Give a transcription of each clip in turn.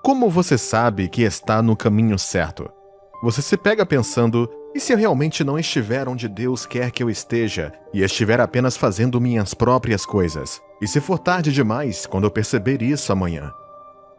Como você sabe que está no caminho certo? Você se pega pensando, e se eu realmente não estiver onde Deus quer que eu esteja, e estiver apenas fazendo minhas próprias coisas? E se for tarde demais quando eu perceber isso amanhã?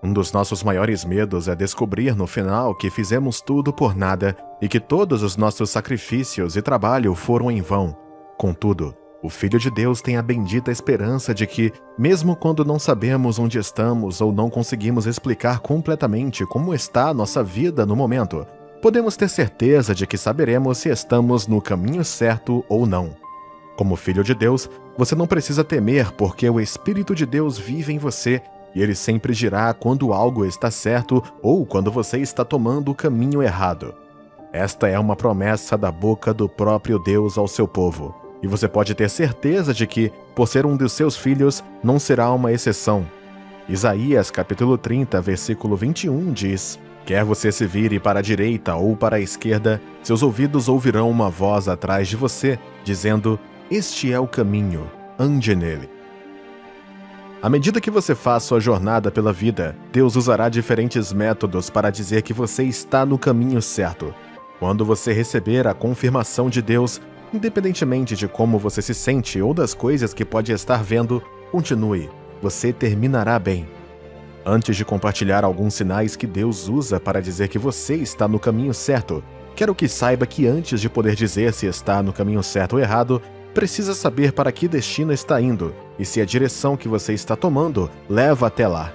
Um dos nossos maiores medos é descobrir no final que fizemos tudo por nada e que todos os nossos sacrifícios e trabalho foram em vão. Contudo, o Filho de Deus tem a bendita esperança de que, mesmo quando não sabemos onde estamos ou não conseguimos explicar completamente como está a nossa vida no momento, podemos ter certeza de que saberemos se estamos no caminho certo ou não. Como Filho de Deus, você não precisa temer porque o Espírito de Deus vive em você e ele sempre dirá quando algo está certo ou quando você está tomando o caminho errado. Esta é uma promessa da boca do próprio Deus ao seu povo. E você pode ter certeza de que, por ser um dos seus filhos, não será uma exceção. Isaías capítulo 30, versículo 21 diz: Quer você se vire para a direita ou para a esquerda, seus ouvidos ouvirão uma voz atrás de você, dizendo: Este é o caminho, ande nele. À medida que você faz sua jornada pela vida, Deus usará diferentes métodos para dizer que você está no caminho certo. Quando você receber a confirmação de Deus, independentemente de como você se sente ou das coisas que pode estar vendo, continue, você terminará bem. Antes de compartilhar alguns sinais que Deus usa para dizer que você está no caminho certo, quero que saiba que antes de poder dizer se está no caminho certo ou errado, precisa saber para que destino está indo e se a direção que você está tomando leva até lá.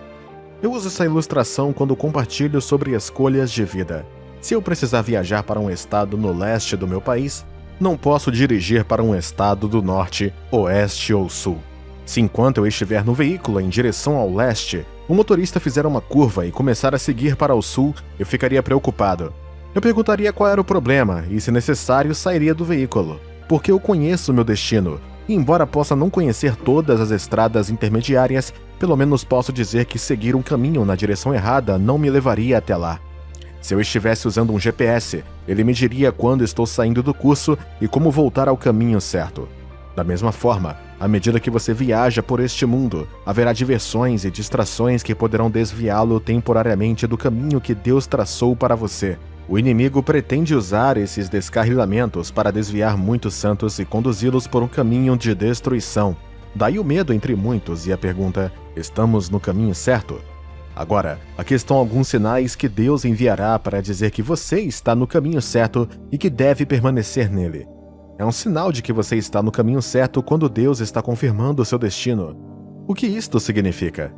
Eu uso essa ilustração quando compartilho sobre escolhas de vida. Se eu precisar viajar para um estado no leste do meu país, não posso dirigir para um estado do norte, oeste ou sul. Se enquanto eu estiver no veículo em direção ao leste, o motorista fizer uma curva e começar a seguir para o sul, eu ficaria preocupado. Eu perguntaria qual era o problema e, se necessário, sairia do veículo, porque eu conheço meu destino, e embora possa não conhecer todas as estradas intermediárias, pelo menos posso dizer que seguir um caminho na direção errada não me levaria até lá. Se eu estivesse usando um GPS, ele me diria quando estou saindo do curso e como voltar ao caminho certo. Da mesma forma, à medida que você viaja por este mundo, haverá diversões e distrações que poderão desviá-lo temporariamente do caminho que Deus traçou para você. O inimigo pretende usar esses descarrilamentos para desviar muitos santos e conduzi-los por um caminho de destruição. Daí o medo entre muitos e a pergunta: estamos no caminho certo? Agora, aqui estão alguns sinais que Deus enviará para dizer que você está no caminho certo e que deve permanecer nele. É um sinal de que você está no caminho certo quando Deus está confirmando o seu destino. O que isto significa?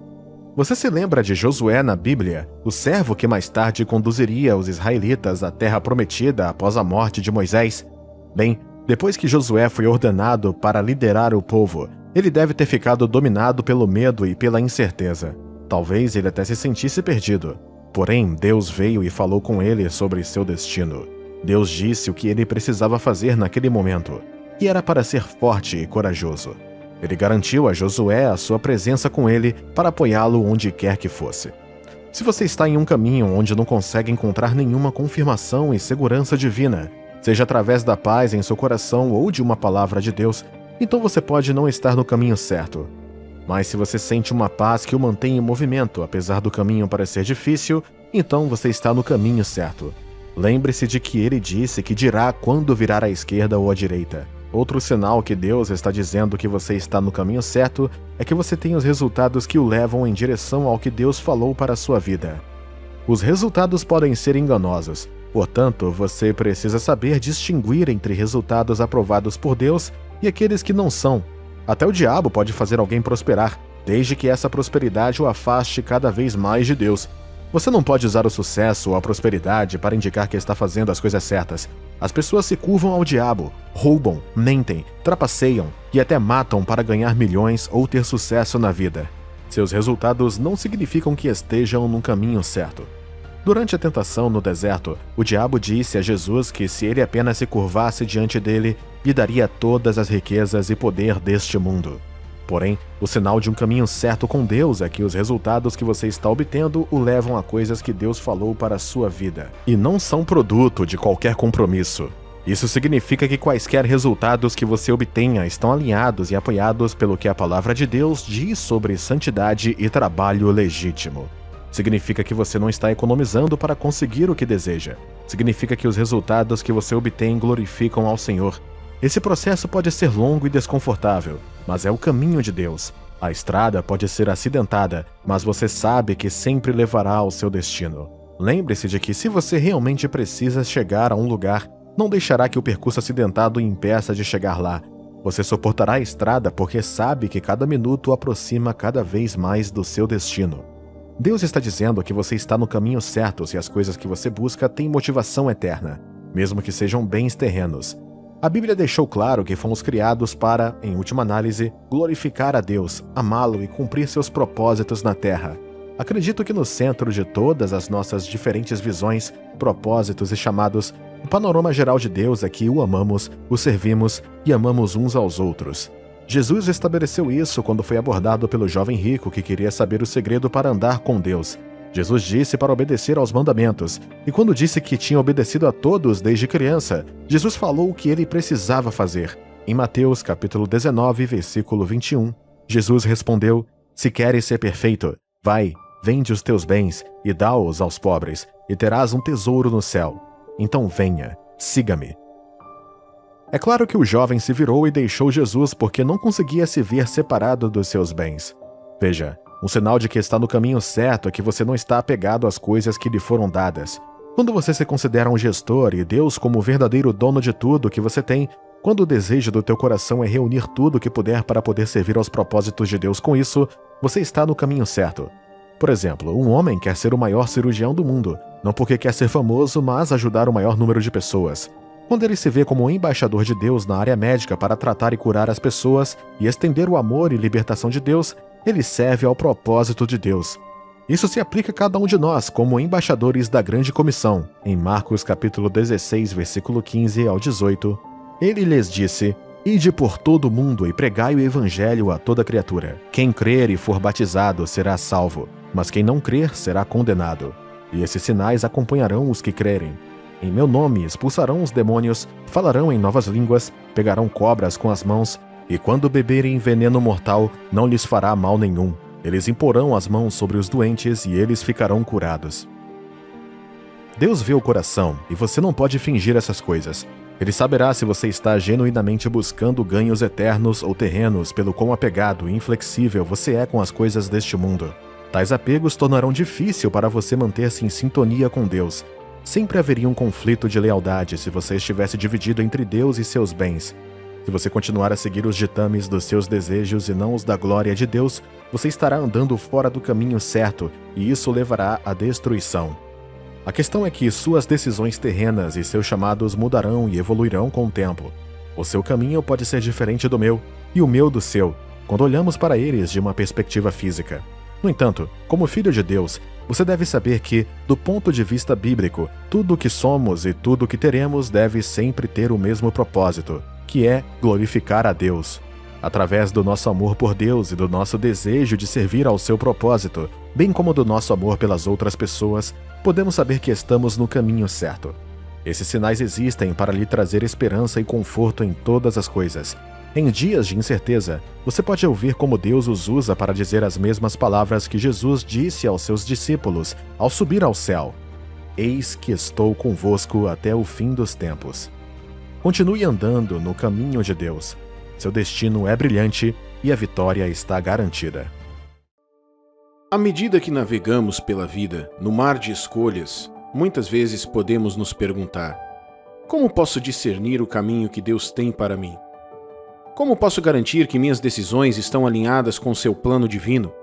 Você se lembra de Josué na Bíblia, o servo que mais tarde conduziria os israelitas à terra prometida após a morte de Moisés? Bem, depois que Josué foi ordenado para liderar o povo, ele deve ter ficado dominado pelo medo e pela incerteza. Talvez ele até se sentisse perdido. Porém, Deus veio e falou com ele sobre seu destino. Deus disse o que ele precisava fazer naquele momento, e era para ser forte e corajoso. Ele garantiu a Josué a sua presença com ele para apoiá-lo onde quer que fosse. Se você está em um caminho onde não consegue encontrar nenhuma confirmação e segurança divina, seja através da paz em seu coração ou de uma palavra de Deus, então você pode não estar no caminho certo. Mas se você sente uma paz que o mantém em movimento, apesar do caminho parecer difícil, então você está no caminho certo. Lembre-se de que ele disse que dirá quando virar à esquerda ou à direita. Outro sinal que Deus está dizendo que você está no caminho certo é que você tem os resultados que o levam em direção ao que Deus falou para a sua vida. Os resultados podem ser enganosos, portanto, você precisa saber distinguir entre resultados aprovados por Deus e aqueles que não são. Até o diabo pode fazer alguém prosperar, desde que essa prosperidade o afaste cada vez mais de Deus. Você não pode usar o sucesso ou a prosperidade para indicar que está fazendo as coisas certas. As pessoas se curvam ao diabo, roubam, mentem, trapaceiam e até matam para ganhar milhões ou ter sucesso na vida. Seus resultados não significam que estejam no caminho certo. Durante a tentação no deserto, o diabo disse a Jesus que se ele apenas se curvasse diante dele, lhe daria todas as riquezas e poder deste mundo. Porém, o sinal de um caminho certo com Deus é que os resultados que você está obtendo o levam a coisas que Deus falou para a sua vida, e não são produto de qualquer compromisso. Isso significa que quaisquer resultados que você obtenha estão alinhados e apoiados pelo que a palavra de Deus diz sobre santidade e trabalho legítimo. Significa que você não está economizando para conseguir o que deseja. Significa que os resultados que você obtém glorificam ao Senhor. Esse processo pode ser longo e desconfortável, mas é o caminho de Deus. A estrada pode ser acidentada, mas você sabe que sempre levará ao seu destino. Lembre-se de que se você realmente precisa chegar a um lugar, não deixará que o percurso acidentado o impeça de chegar lá. Você suportará a estrada porque sabe que cada minuto o aproxima cada vez mais do seu destino. Deus está dizendo que você está no caminho certo se as coisas que você busca têm motivação eterna, mesmo que sejam bens terrenos. A Bíblia deixou claro que fomos criados para, em última análise, glorificar a Deus, amá-lo e cumprir seus propósitos na terra. Acredito que no centro de todas as nossas diferentes visões, propósitos e chamados, o panorama geral de Deus é que o amamos, o servimos e amamos uns aos outros. Jesus estabeleceu isso quando foi abordado pelo jovem rico que queria saber o segredo para andar com Deus. Jesus disse para obedecer aos mandamentos, e quando disse que tinha obedecido a todos desde criança, Jesus falou o que ele precisava fazer. Em Mateus capítulo 19, versículo 21, Jesus respondeu: "Se queres ser perfeito, vai, vende os teus bens e dá-os aos pobres, e terás um tesouro no céu. Então venha, siga-me." É claro que o jovem se virou e deixou Jesus porque não conseguia se ver separado dos seus bens. Veja, um sinal de que está no caminho certo é que você não está apegado às coisas que lhe foram dadas. Quando você se considera um gestor e Deus como o verdadeiro dono de tudo que você tem, quando o desejo do teu coração é reunir tudo o que puder para poder servir aos propósitos de Deus com isso, você está no caminho certo. Por exemplo, um homem quer ser o maior cirurgião do mundo, não porque quer ser famoso, mas ajudar o maior número de pessoas. Quando ele se vê como um embaixador de Deus na área médica para tratar e curar as pessoas e estender o amor e libertação de Deus, ele serve ao propósito de Deus. Isso se aplica a cada um de nós como embaixadores da grande comissão. Em Marcos capítulo 16, versículo 15 ao 18, ele lhes disse: "Ide por todo o mundo e pregai o evangelho a toda criatura. Quem crer e for batizado será salvo, mas quem não crer será condenado. E esses sinais acompanharão os que crerem. Em meu nome expulsarão os demônios, falarão em novas línguas, pegarão cobras com as mãos, e quando beberem veneno mortal, não lhes fará mal nenhum. Eles imporão as mãos sobre os doentes e eles ficarão curados." Deus vê o coração e você não pode fingir essas coisas. Ele saberá se você está genuinamente buscando ganhos eternos ou terrenos pelo quão apegado e inflexível você é com as coisas deste mundo. Tais apegos tornarão difícil para você manter-se em sintonia com Deus. Sempre haveria um conflito de lealdade se você estivesse dividido entre Deus e seus bens. Se você continuar a seguir os ditames dos seus desejos e não os da glória de Deus, você estará andando fora do caminho certo e isso levará à destruição. A questão é que suas decisões terrenas e seus chamados mudarão e evoluirão com o tempo. O seu caminho pode ser diferente do meu e o meu do seu, quando olhamos para eles de uma perspectiva física. No entanto, como filho de Deus, você deve saber que, do ponto de vista bíblico, tudo o que somos e tudo o que teremos deve sempre ter o mesmo propósito, que é glorificar a Deus. Através do nosso amor por Deus e do nosso desejo de servir ao seu propósito, bem como do nosso amor pelas outras pessoas, podemos saber que estamos no caminho certo. Esses sinais existem para lhe trazer esperança e conforto em todas as coisas. Em dias de incerteza, você pode ouvir como Deus os usa para dizer as mesmas palavras que Jesus disse aos seus discípulos ao subir ao céu: "Eis que estou convosco até o fim dos tempos." Continue andando no caminho de Deus. Seu destino é brilhante e a vitória está garantida. À medida que navegamos pela vida, no mar de escolhas, muitas vezes podemos nos perguntar: como posso discernir o caminho que Deus tem para mim? Como posso garantir que minhas decisões estão alinhadas com seu plano divino?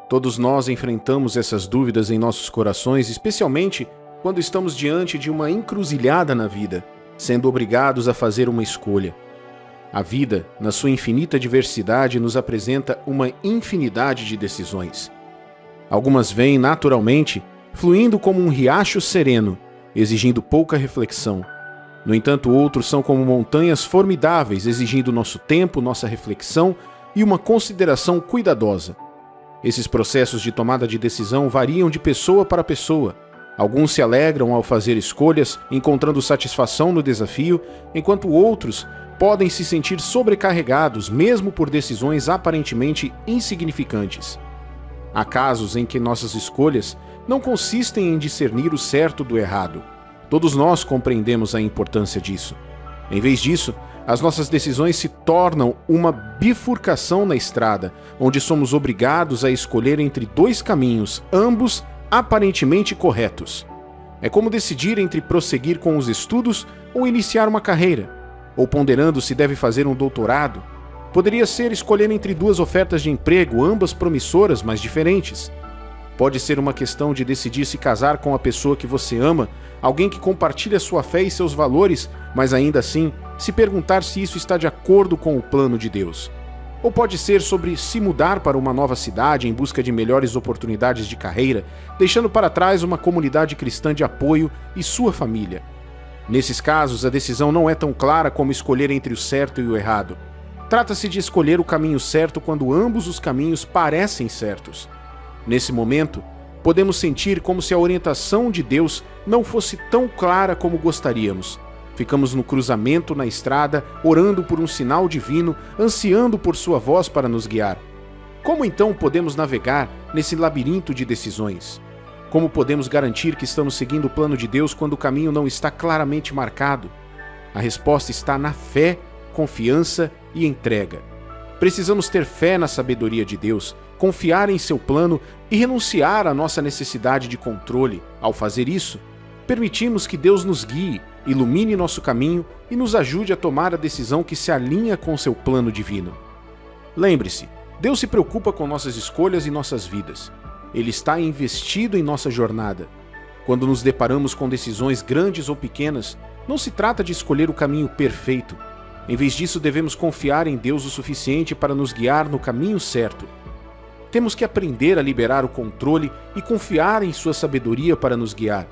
Todos nós enfrentamos essas dúvidas em nossos corações, especialmente quando estamos diante de uma encruzilhada na vida, sendo obrigados a fazer uma escolha. A vida, na sua infinita diversidade, nos apresenta uma infinidade de decisões. Algumas vêm naturalmente, fluindo como um riacho sereno, exigindo pouca reflexão. No entanto, outros são como montanhas formidáveis, exigindo nosso tempo, nossa reflexão e uma consideração cuidadosa. Esses processos de tomada de decisão variam de pessoa para pessoa. Alguns se alegram ao fazer escolhas, encontrando satisfação no desafio, enquanto outros podem se sentir sobrecarregados, mesmo por decisões aparentemente insignificantes. Há casos em que nossas escolhas não consistem em discernir o certo do errado. Todos nós compreendemos a importância disso. Em vez disso, as nossas decisões se tornam uma bifurcação na estrada, onde somos obrigados a escolher entre dois caminhos, ambos aparentemente corretos. É como decidir entre prosseguir com os estudos ou iniciar uma carreira, ou ponderando se deve fazer um doutorado. Poderia ser escolher entre duas ofertas de emprego, ambas promissoras, mas diferentes. Pode ser uma questão de decidir se casar com a pessoa que você ama, alguém que compartilha sua fé e seus valores, mas ainda assim, se perguntar se isso está de acordo com o plano de Deus. Ou pode ser sobre se mudar para uma nova cidade em busca de melhores oportunidades de carreira, deixando para trás uma comunidade cristã de apoio e sua família. Nesses casos, a decisão não é tão clara como escolher entre o certo e o errado. Trata-se de escolher o caminho certo quando ambos os caminhos parecem certos. Nesse momento, podemos sentir como se a orientação de Deus não fosse tão clara como gostaríamos. Ficamos no cruzamento na estrada, orando por um sinal divino, ansiando por sua voz para nos guiar. Como então podemos navegar nesse labirinto de decisões? Como podemos garantir que estamos seguindo o plano de Deus quando o caminho não está claramente marcado? A resposta está na fé, confiança e entrega. Precisamos ter fé na sabedoria de Deus, confiar em seu plano e renunciar à nossa necessidade de controle. Ao fazer isso, permitimos que Deus nos guie, ilumine nosso caminho e nos ajude a tomar a decisão que se alinha com seu plano divino. Lembre-se, Deus se preocupa com nossas escolhas e nossas vidas. Ele está investido em nossa jornada. Quando nos deparamos com decisões grandes ou pequenas, não se trata de escolher o caminho perfeito. Em vez disso, devemos confiar em Deus o suficiente para nos guiar no caminho certo. Temos que aprender a liberar o controle e confiar em sua sabedoria para nos guiar.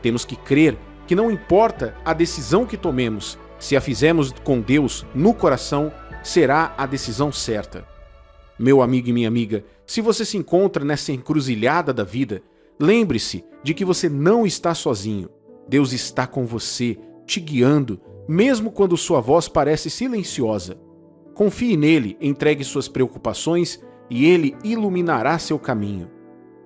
Temos que crer que não importa a decisão que tomemos, se a fizermos com Deus no coração, será a decisão certa. Meu amigo e minha amiga, se você se encontra nessa encruzilhada da vida, lembre-se de que você não está sozinho. Deus está com você, te guiando, mesmo quando sua voz parece silenciosa. Confie nele, entregue suas preocupações e ele iluminará seu caminho.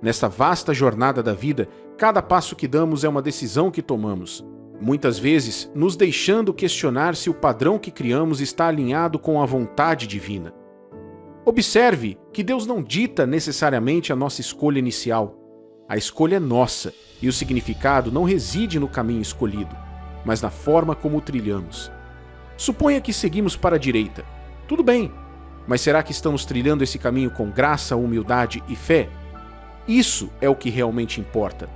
Nesta vasta jornada da vida, cada passo que damos é uma decisão que tomamos. Muitas vezes, nos deixando questionar se o padrão que criamos está alinhado com a vontade divina. Observe que Deus não dita necessariamente a nossa escolha inicial. A escolha é nossa e o significado não reside no caminho escolhido, mas na forma como o trilhamos. Suponha que seguimos para a direita. Tudo bem, mas será que estamos trilhando esse caminho com graça, humildade e fé? Isso é o que realmente importa.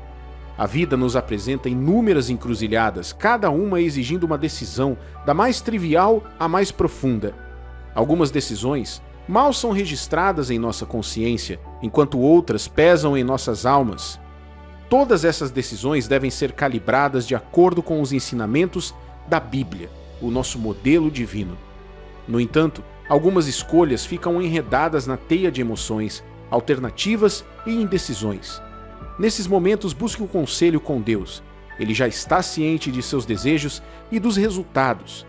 A vida nos apresenta inúmeras encruzilhadas, cada uma exigindo uma decisão, da mais trivial à mais profunda. Algumas decisões mal são registradas em nossa consciência, enquanto outras pesam em nossas almas. Todas essas decisões devem ser calibradas de acordo com os ensinamentos da Bíblia, o nosso modelo divino. No entanto, algumas escolhas ficam enredadas na teia de emoções, alternativas e indecisões. Nesses momentos, busque o conselho com Deus. Ele já está ciente de seus desejos e dos resultados.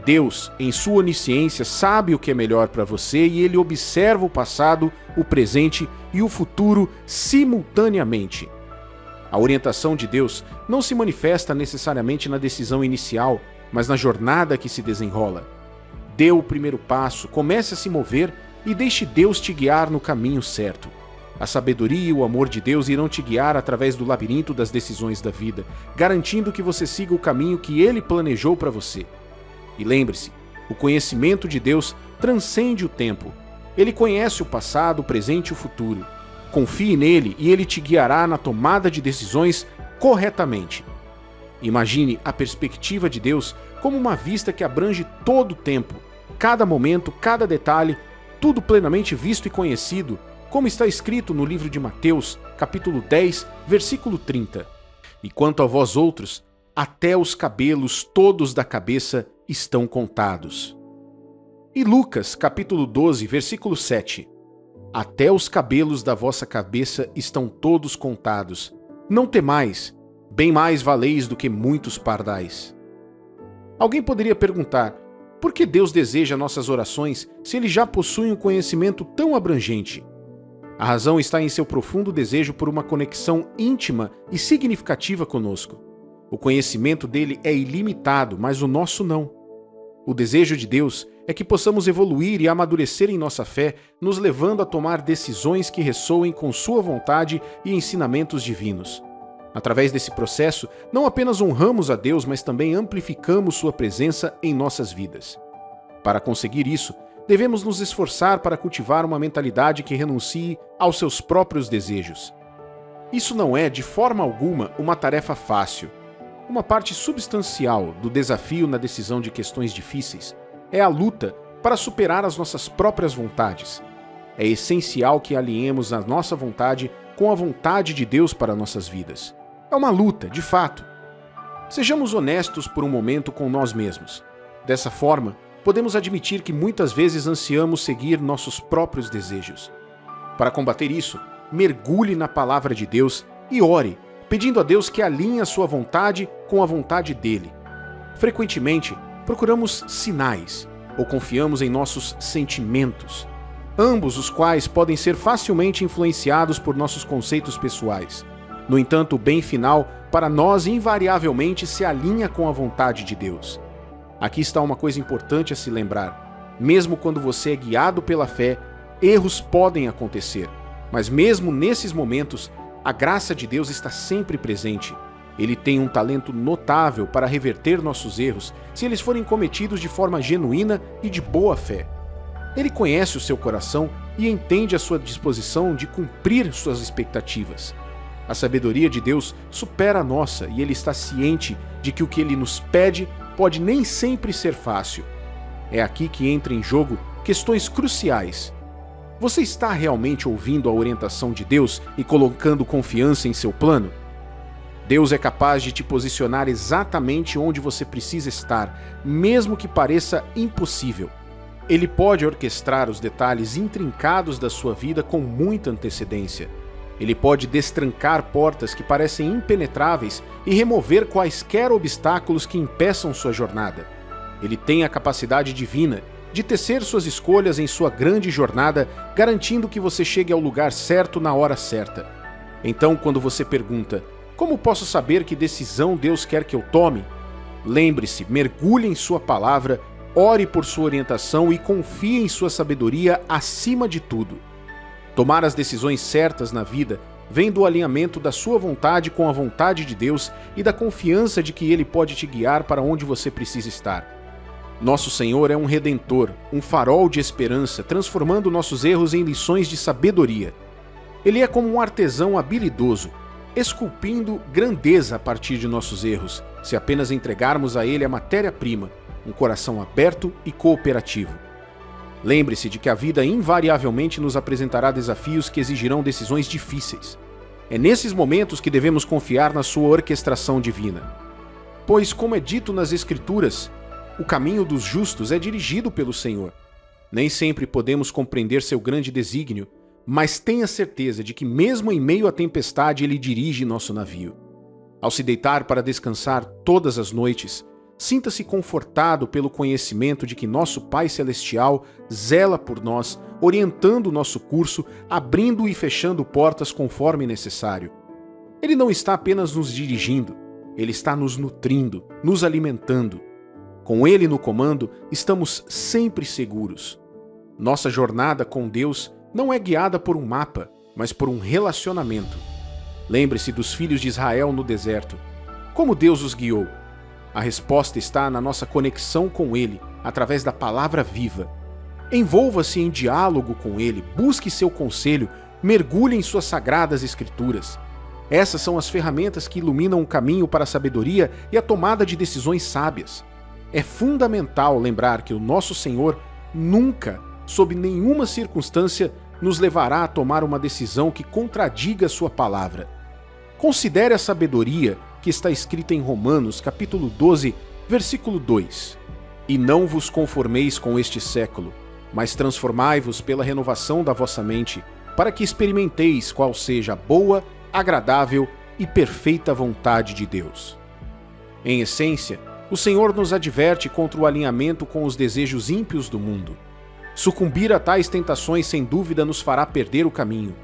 Deus, em sua onisciência, sabe o que é melhor para você e ele observa o passado, o presente e o futuro simultaneamente. A orientação de Deus não se manifesta necessariamente na decisão inicial, mas na jornada que se desenrola. Dê o primeiro passo, comece a se mover e deixe Deus te guiar no caminho certo. A sabedoria e o amor de Deus irão te guiar através do labirinto das decisões da vida, garantindo que você siga o caminho que Ele planejou para você. E lembre-se, o conhecimento de Deus transcende o tempo. Ele conhece o passado, o presente e o futuro. Confie nele e ele te guiará na tomada de decisões corretamente. Imagine a perspectiva de Deus como uma vista que abrange todo o tempo, cada momento, cada detalhe, tudo plenamente visto e conhecido, como está escrito no livro de Mateus, capítulo 10, versículo 30. E quanto a vós outros, até os cabelos todos da cabeça estão contados. E Lucas, capítulo 12, versículo 7. Até os cabelos da vossa cabeça estão todos contados. Não temais, bem mais valeis do que muitos pardais. Alguém poderia perguntar, por que Deus deseja nossas orações se Ele já possui um conhecimento tão abrangente? A razão está em seu profundo desejo por uma conexão íntima e significativa conosco. O conhecimento dele é ilimitado, mas o nosso não. O desejo de Deus é que possamos evoluir e amadurecer em nossa fé, nos levando a tomar decisões que ressoem com sua vontade e ensinamentos divinos. Através desse processo, não apenas honramos a Deus, mas também amplificamos sua presença em nossas vidas. Para conseguir isso, devemos nos esforçar para cultivar uma mentalidade que renuncie aos seus próprios desejos. Isso não é, de forma alguma, uma tarefa fácil. Uma parte substancial do desafio na decisão de questões difíceis é a luta para superar as nossas próprias vontades. É essencial que alinhemos a nossa vontade com a vontade de Deus para nossas vidas. É uma luta, de fato. Sejamos honestos por um momento com nós mesmos. Dessa forma, podemos admitir que muitas vezes ansiamos seguir nossos próprios desejos. Para combater isso, mergulhe na palavra de Deus e ore, pedindo a Deus que alinhe a sua vontade com a vontade dele. Frequentemente, procuramos sinais ou confiamos em nossos sentimentos, ambos os quais podem ser facilmente influenciados por nossos conceitos pessoais. No entanto, o bem final, para nós, invariavelmente se alinha com a vontade de Deus. Aqui está uma coisa importante a se lembrar. Mesmo quando você é guiado pela fé, erros podem acontecer. Mas mesmo nesses momentos, a graça de Deus está sempre presente. Ele tem um talento notável para reverter nossos erros se eles forem cometidos de forma genuína e de boa fé. Ele conhece o seu coração e entende a sua disposição de cumprir suas expectativas. A sabedoria de Deus supera a nossa e ele está ciente de que o que ele nos pede pode nem sempre ser fácil. É aqui que entra em jogo questões cruciais. Você está realmente ouvindo a orientação de Deus e colocando confiança em seu plano? Deus é capaz de te posicionar exatamente onde você precisa estar, mesmo que pareça impossível. Ele pode orquestrar os detalhes intrincados da sua vida com muita antecedência. Ele pode destrancar portas que parecem impenetráveis e remover quaisquer obstáculos que impeçam sua jornada. Ele tem a capacidade divina de tecer suas escolhas em sua grande jornada, garantindo que você chegue ao lugar certo na hora certa. Então, quando você pergunta, como posso saber que decisão Deus quer que eu tome? Lembre-se, mergulhe em sua palavra, ore por sua orientação e confie em sua sabedoria acima de tudo. Tomar as decisões certas na vida vem do alinhamento da sua vontade com a vontade de Deus e da confiança de que Ele pode te guiar para onde você precisa estar. Nosso Senhor é um redentor, um farol de esperança, transformando nossos erros em lições de sabedoria. Ele é como um artesão habilidoso, esculpindo grandeza a partir de nossos erros, se apenas entregarmos a Ele a matéria-prima, um coração aberto e cooperativo. Lembre-se de que a vida invariavelmente nos apresentará desafios que exigirão decisões difíceis. É nesses momentos que devemos confiar na sua orquestração divina. Pois, como é dito nas Escrituras, o caminho dos justos é dirigido pelo Senhor. Nem sempre podemos compreender seu grande desígnio, mas tenha certeza de que mesmo em meio à tempestade Ele dirige nosso navio. Ao se deitar para descansar todas as noites, sinta-se confortado pelo conhecimento de que nosso Pai Celestial zela por nós, orientando o nosso curso, abrindo e fechando portas conforme necessário. Ele não está apenas nos dirigindo, Ele está nos nutrindo, nos alimentando. Com Ele no comando, estamos sempre seguros. Nossa jornada com Deus não é guiada por um mapa, mas por um relacionamento. Lembre-se dos filhos de Israel no deserto. Como Deus os guiou? A resposta está na nossa conexão com Ele, através da palavra viva. Envolva-se em diálogo com Ele, busque seu conselho, mergulhe em suas sagradas escrituras. Essas são as ferramentas que iluminam o caminho para a sabedoria e a tomada de decisões sábias. É fundamental lembrar que o nosso Senhor nunca, sob nenhuma circunstância, nos levará a tomar uma decisão que contradiga sua palavra. Considere a sabedoria que está escrita em Romanos, capítulo 12, versículo 2. E não vos conformeis com este século, mas transformai-vos pela renovação da vossa mente, para que experimenteis qual seja a boa, agradável e perfeita vontade de Deus. Em essência, o Senhor nos adverte contra o alinhamento com os desejos ímpios do mundo. Sucumbir a tais tentações sem dúvida nos fará perder o caminho,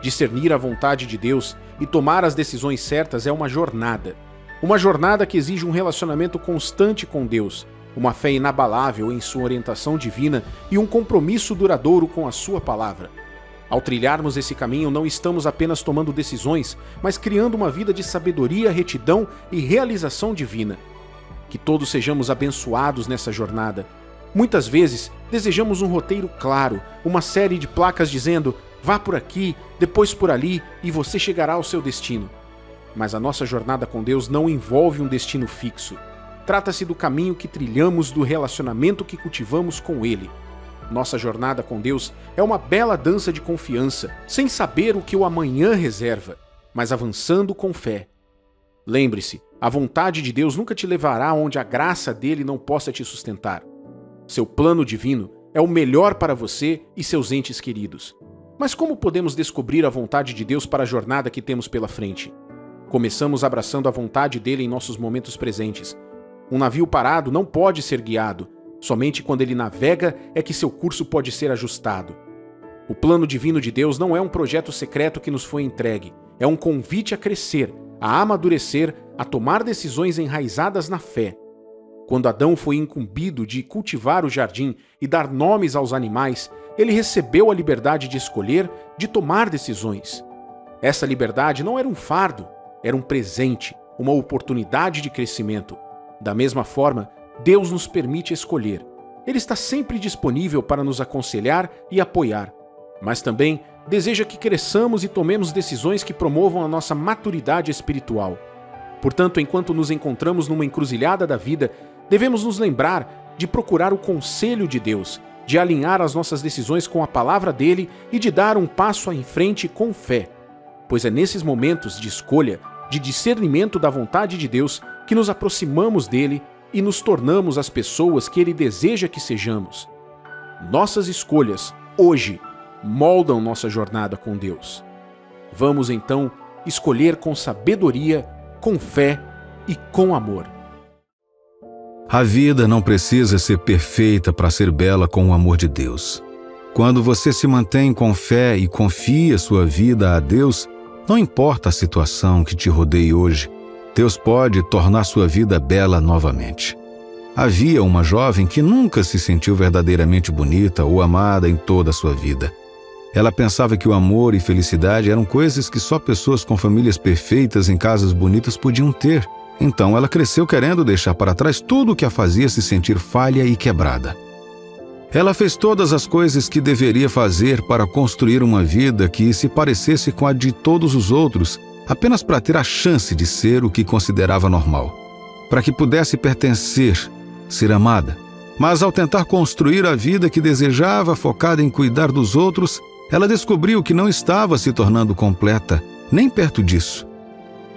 Discernir a vontade de Deus e tomar as decisões certas é uma jornada. Uma jornada que exige um relacionamento constante com Deus, uma fé inabalável em sua orientação divina e um compromisso duradouro com a sua palavra. Ao trilharmos esse caminho, não estamos apenas tomando decisões, mas criando uma vida de sabedoria, retidão e realização divina. Que todos sejamos abençoados nessa jornada. Muitas vezes, desejamos um roteiro claro, uma série de placas dizendo: vá por aqui, depois por ali e você chegará ao seu destino. Mas a nossa jornada com Deus não envolve um destino fixo. Trata-se do caminho que trilhamos, do relacionamento que cultivamos com Ele. Nossa jornada com Deus é uma bela dança de confiança, sem saber o que o amanhã reserva, mas avançando com fé. Lembre-se, a vontade de Deus nunca te levará onde a graça dele não possa te sustentar. Seu plano divino é o melhor para você e seus entes queridos. Mas como podemos descobrir a vontade de Deus para a jornada que temos pela frente? Começamos abraçando a vontade dele em nossos momentos presentes. Um navio parado não pode ser guiado. Somente quando ele navega é que seu curso pode ser ajustado. O plano divino de Deus não é um projeto secreto que nos foi entregue. É um convite a crescer, a amadurecer, a tomar decisões enraizadas na fé. Quando Adão foi incumbido de cultivar o jardim e dar nomes aos animais, ele recebeu a liberdade de escolher, de tomar decisões. Essa liberdade não era um fardo, era um presente, uma oportunidade de crescimento. Da mesma forma, Deus nos permite escolher. Ele está sempre disponível para nos aconselhar e apoiar, mas também deseja que cresçamos e tomemos decisões que promovam a nossa maturidade espiritual. Portanto, enquanto nos encontramos numa encruzilhada da vida, devemos nos lembrar de procurar o conselho de Deus, de alinhar as nossas decisões com a palavra dele e de dar um passo em frente com fé, pois é nesses momentos de escolha, de discernimento da vontade de Deus, que nos aproximamos dele e nos tornamos as pessoas que ele deseja que sejamos. Nossas escolhas, hoje, moldam nossa jornada com Deus. Vamos então escolher com sabedoria, com fé e com amor. A vida não precisa ser perfeita para ser bela com o amor de Deus. Quando você se mantém com fé e confia sua vida a Deus, não importa a situação que te rodeie hoje, Deus pode tornar sua vida bela novamente. Havia uma jovem que nunca se sentiu verdadeiramente bonita ou amada em toda a sua vida. Ela pensava que o amor e felicidade eram coisas que só pessoas com famílias perfeitas em casas bonitas podiam ter. Então ela cresceu querendo deixar para trás tudo o que a fazia se sentir falha e quebrada. Ela fez todas as coisas que deveria fazer para construir uma vida que se parecesse com a de todos os outros, apenas para ter a chance de ser o que considerava normal, para que pudesse pertencer, ser amada. Mas ao tentar construir a vida que desejava, focada em cuidar dos outros, ela descobriu que não estava se tornando completa, nem perto disso.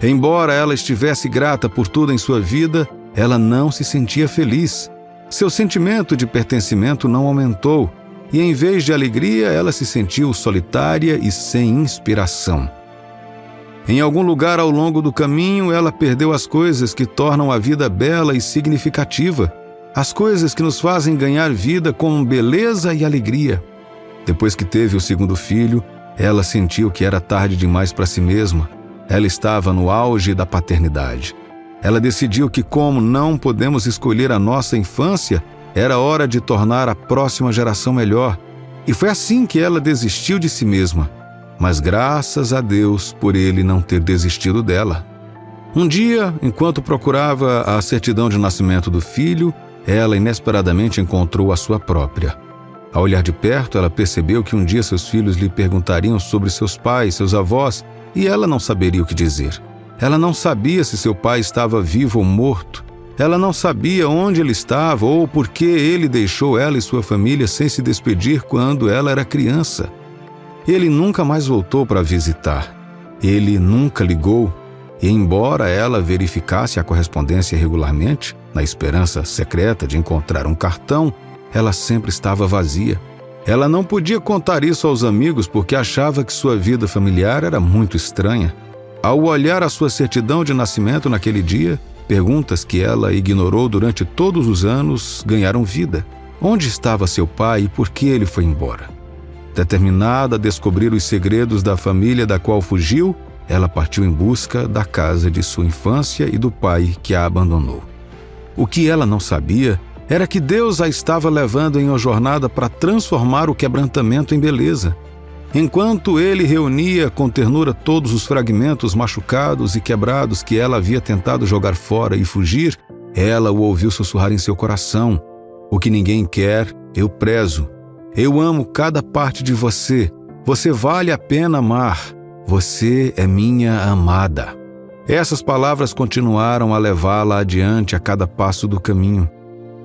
Embora ela estivesse grata por tudo em sua vida, ela não se sentia feliz. Seu sentimento de pertencimento não aumentou, e em vez de alegria, ela se sentiu solitária e sem inspiração. Em algum lugar ao longo do caminho, ela perdeu as coisas que tornam a vida bela e significativa, as coisas que nos fazem ganhar vida com beleza e alegria. Depois que teve o segundo filho, ela sentiu que era tarde demais para si mesma. Ela estava no auge da paternidade. Ela decidiu que, como não podemos escolher a nossa infância, era hora de tornar a próxima geração melhor. E foi assim que ela desistiu de si mesma. Mas graças a Deus por ele não ter desistido dela. Um dia, enquanto procurava a certidão de nascimento do filho, ela inesperadamente encontrou a sua própria. Ao olhar de perto, ela percebeu que um dia seus filhos lhe perguntariam sobre seus pais, seus avós, e ela não saberia o que dizer. Ela não sabia se seu pai estava vivo ou morto. Ela não sabia onde ele estava ou por que ele deixou ela e sua família sem se despedir quando ela era criança. Ele nunca mais voltou para visitar. Ele nunca ligou. E embora ela verificasse a correspondência regularmente, na esperança secreta de encontrar um cartão, ela sempre estava vazia. Ela não podia contar isso aos amigos porque achava que sua vida familiar era muito estranha. Ao olhar a sua certidão de nascimento naquele dia, perguntas que ela ignorou durante todos os anos ganharam vida. Onde estava seu pai e por que ele foi embora? Determinada a descobrir os segredos da família da qual fugiu, ela partiu em busca da casa de sua infância e do pai que a abandonou. O que ela não sabia era que Deus a estava levando em uma jornada para transformar o quebrantamento em beleza. Enquanto ele reunia com ternura todos os fragmentos machucados e quebrados que ela havia tentado jogar fora e fugir, ela o ouviu sussurrar em seu coração: "O que ninguém quer, eu prezo. Eu amo cada parte de você. Você vale a pena amar. Você é minha amada." Essas palavras continuaram a levá-la adiante a cada passo do caminho.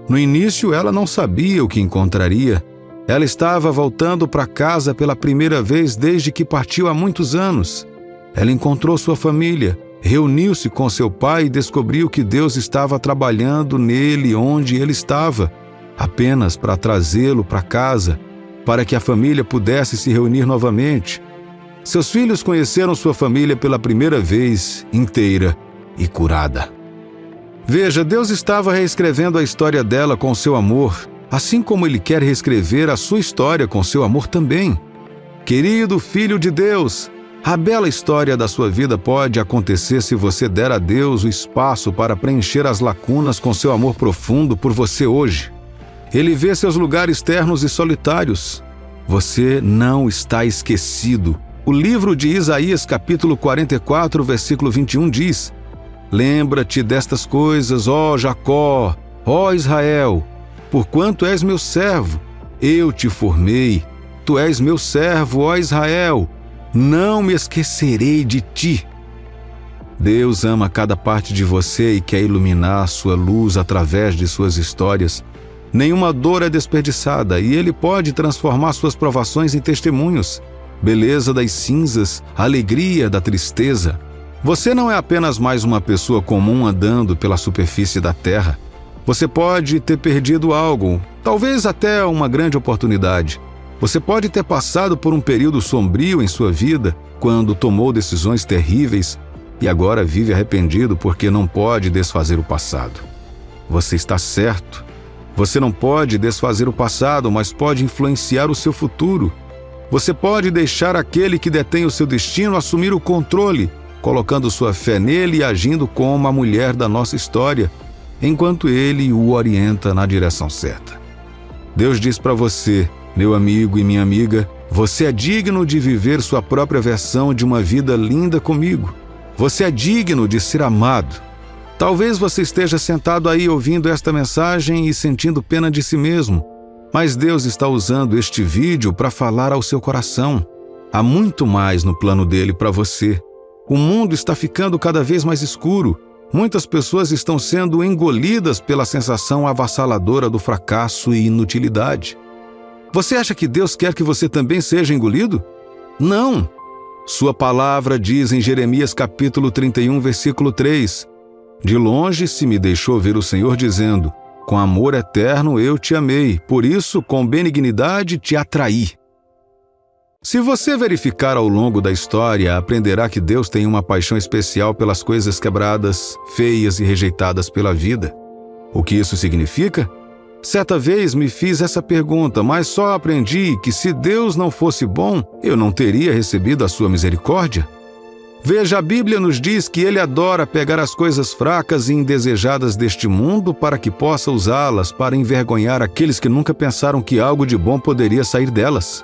No início, ela não sabia o que encontraria. Ela estava voltando para casa pela primeira vez desde que partiu há muitos anos. Ela encontrou sua família, reuniu-se com seu pai e descobriu que Deus estava trabalhando nele onde ele estava, apenas para trazê-lo para casa, para que a família pudesse se reunir novamente. Seus filhos conheceram sua família pela primeira vez, inteira e curada. Veja, Deus estava reescrevendo a história dela com seu amor, assim como Ele quer reescrever a sua história com seu amor também. Querido Filho de Deus, a bela história da sua vida pode acontecer se você der a Deus o espaço para preencher as lacunas com seu amor profundo por você hoje. Ele vê seus lugares ternos e solitários. Você não está esquecido. O livro de Isaías, capítulo 44, versículo 21 diz: "Lembra-te destas coisas, ó Jacó, ó Israel, porquanto és meu servo, eu te formei. Tu és meu servo, ó Israel, não me esquecerei de ti." Deus ama cada parte de você e quer iluminar sua luz através de suas histórias. Nenhuma dor é desperdiçada e Ele pode transformar suas provações em testemunhos. Beleza das cinzas, alegria da tristeza. Você não é apenas mais uma pessoa comum andando pela superfície da terra. Você pode ter perdido algo, talvez até uma grande oportunidade. Você pode ter passado por um período sombrio em sua vida, quando tomou decisões terríveis e agora vive arrependido porque não pode desfazer o passado. Você está certo. Você não pode desfazer o passado, mas pode influenciar o seu futuro. Você pode deixar aquele que detém o seu destino assumir o controle, colocando sua fé nele e agindo como a mulher da nossa história, enquanto ele o orienta na direção certa. Deus diz para você, meu amigo e minha amiga, você é digno de viver sua própria versão de uma vida linda comigo. Você é digno de ser amado. Talvez você esteja sentado aí ouvindo esta mensagem e sentindo pena de si mesmo, mas Deus está usando este vídeo para falar ao seu coração. Há muito mais no plano dele para você. O mundo está ficando cada vez mais escuro. Muitas pessoas estão sendo engolidas pela sensação avassaladora do fracasso e inutilidade. Você acha que Deus quer que você também seja engolido? Não! Sua palavra diz em Jeremias capítulo 31, versículo 3: "De longe se me deixou ver o Senhor dizendo: com amor eterno eu te amei, por isso com benignidade te atraí." Se você verificar ao longo da história, aprenderá que Deus tem uma paixão especial pelas coisas quebradas, feias e rejeitadas pela vida. O que isso significa? Certa vez me fiz essa pergunta, mas só aprendi que se Deus não fosse bom, eu não teria recebido a sua misericórdia. Veja, a Bíblia nos diz que Ele adora pegar as coisas fracas e indesejadas deste mundo para que possa usá-las para envergonhar aqueles que nunca pensaram que algo de bom poderia sair delas.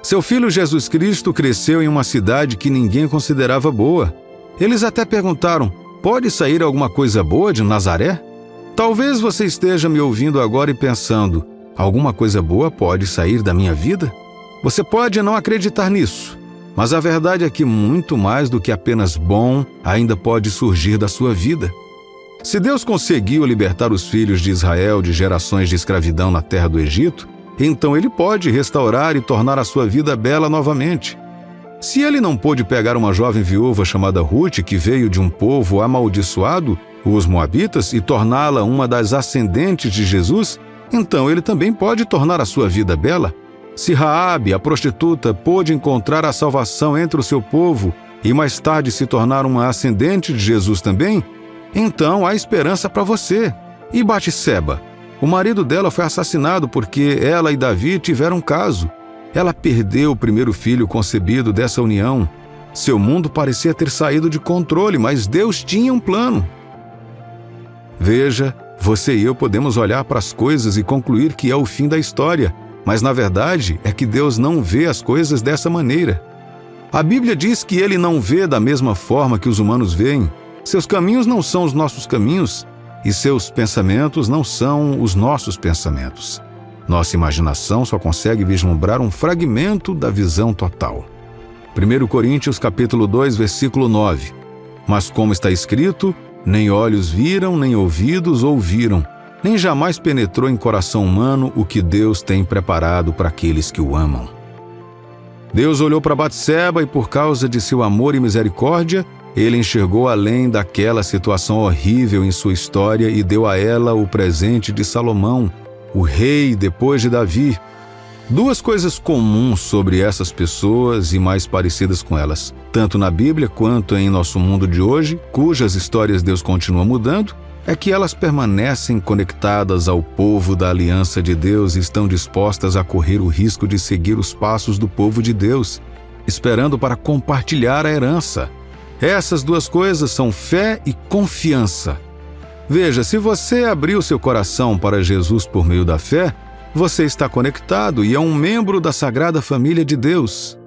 Seu filho Jesus Cristo cresceu em uma cidade que ninguém considerava boa. Eles até perguntaram: pode sair alguma coisa boa de Nazaré? Talvez você esteja me ouvindo agora e pensando: alguma coisa boa pode sair da minha vida? Você pode não acreditar nisso, mas a verdade é que muito mais do que apenas bom ainda pode surgir da sua vida. Se Deus conseguiu libertar os filhos de Israel de gerações de escravidão na terra do Egito, então Ele pode restaurar e tornar a sua vida bela novamente. Se Ele não pôde pegar uma jovem viúva chamada Ruth, que veio de um povo amaldiçoado, os Moabitas, e torná-la uma das ascendentes de Jesus, então Ele também pode tornar a sua vida bela. Se Raabe, a prostituta, pôde encontrar a salvação entre o seu povo e mais tarde se tornar uma ascendente de Jesus também, então há esperança para você. E Batseba? O marido dela foi assassinado porque ela e Davi tiveram um caso. Ela perdeu o primeiro filho concebido dessa união. Seu mundo parecia ter saído de controle, mas Deus tinha um plano. Veja, você e eu podemos olhar para as coisas e concluir que é o fim da história, mas na verdade é que Deus não vê as coisas dessa maneira. A Bíblia diz que Ele não vê da mesma forma que os humanos veem. Seus caminhos não são os nossos caminhos e seus pensamentos não são os nossos pensamentos. Nossa imaginação só consegue vislumbrar um fragmento da visão total. 1 Coríntios capítulo 2, versículo 9. Mas como está escrito, nem olhos viram, nem ouvidos ouviram, nem jamais penetrou em coração humano o que Deus tem preparado para aqueles que o amam. Deus olhou para Batseba e, por causa de seu amor e misericórdia, Ele enxergou além daquela situação horrível em sua história e deu a ela o presente de Salomão, o rei depois de Davi. Duas coisas comuns sobre essas pessoas e mais parecidas com elas, tanto na Bíblia quanto em nosso mundo de hoje, cujas histórias Deus continua mudando, é que elas permanecem conectadas ao povo da aliança de Deus e estão dispostas a correr o risco de seguir os passos do povo de Deus, esperando para compartilhar a herança. Essas duas coisas são fé e confiança. Veja, se você abrir o seu coração para Jesus por meio da fé, você está conectado e é um membro da Sagrada Família de Deus.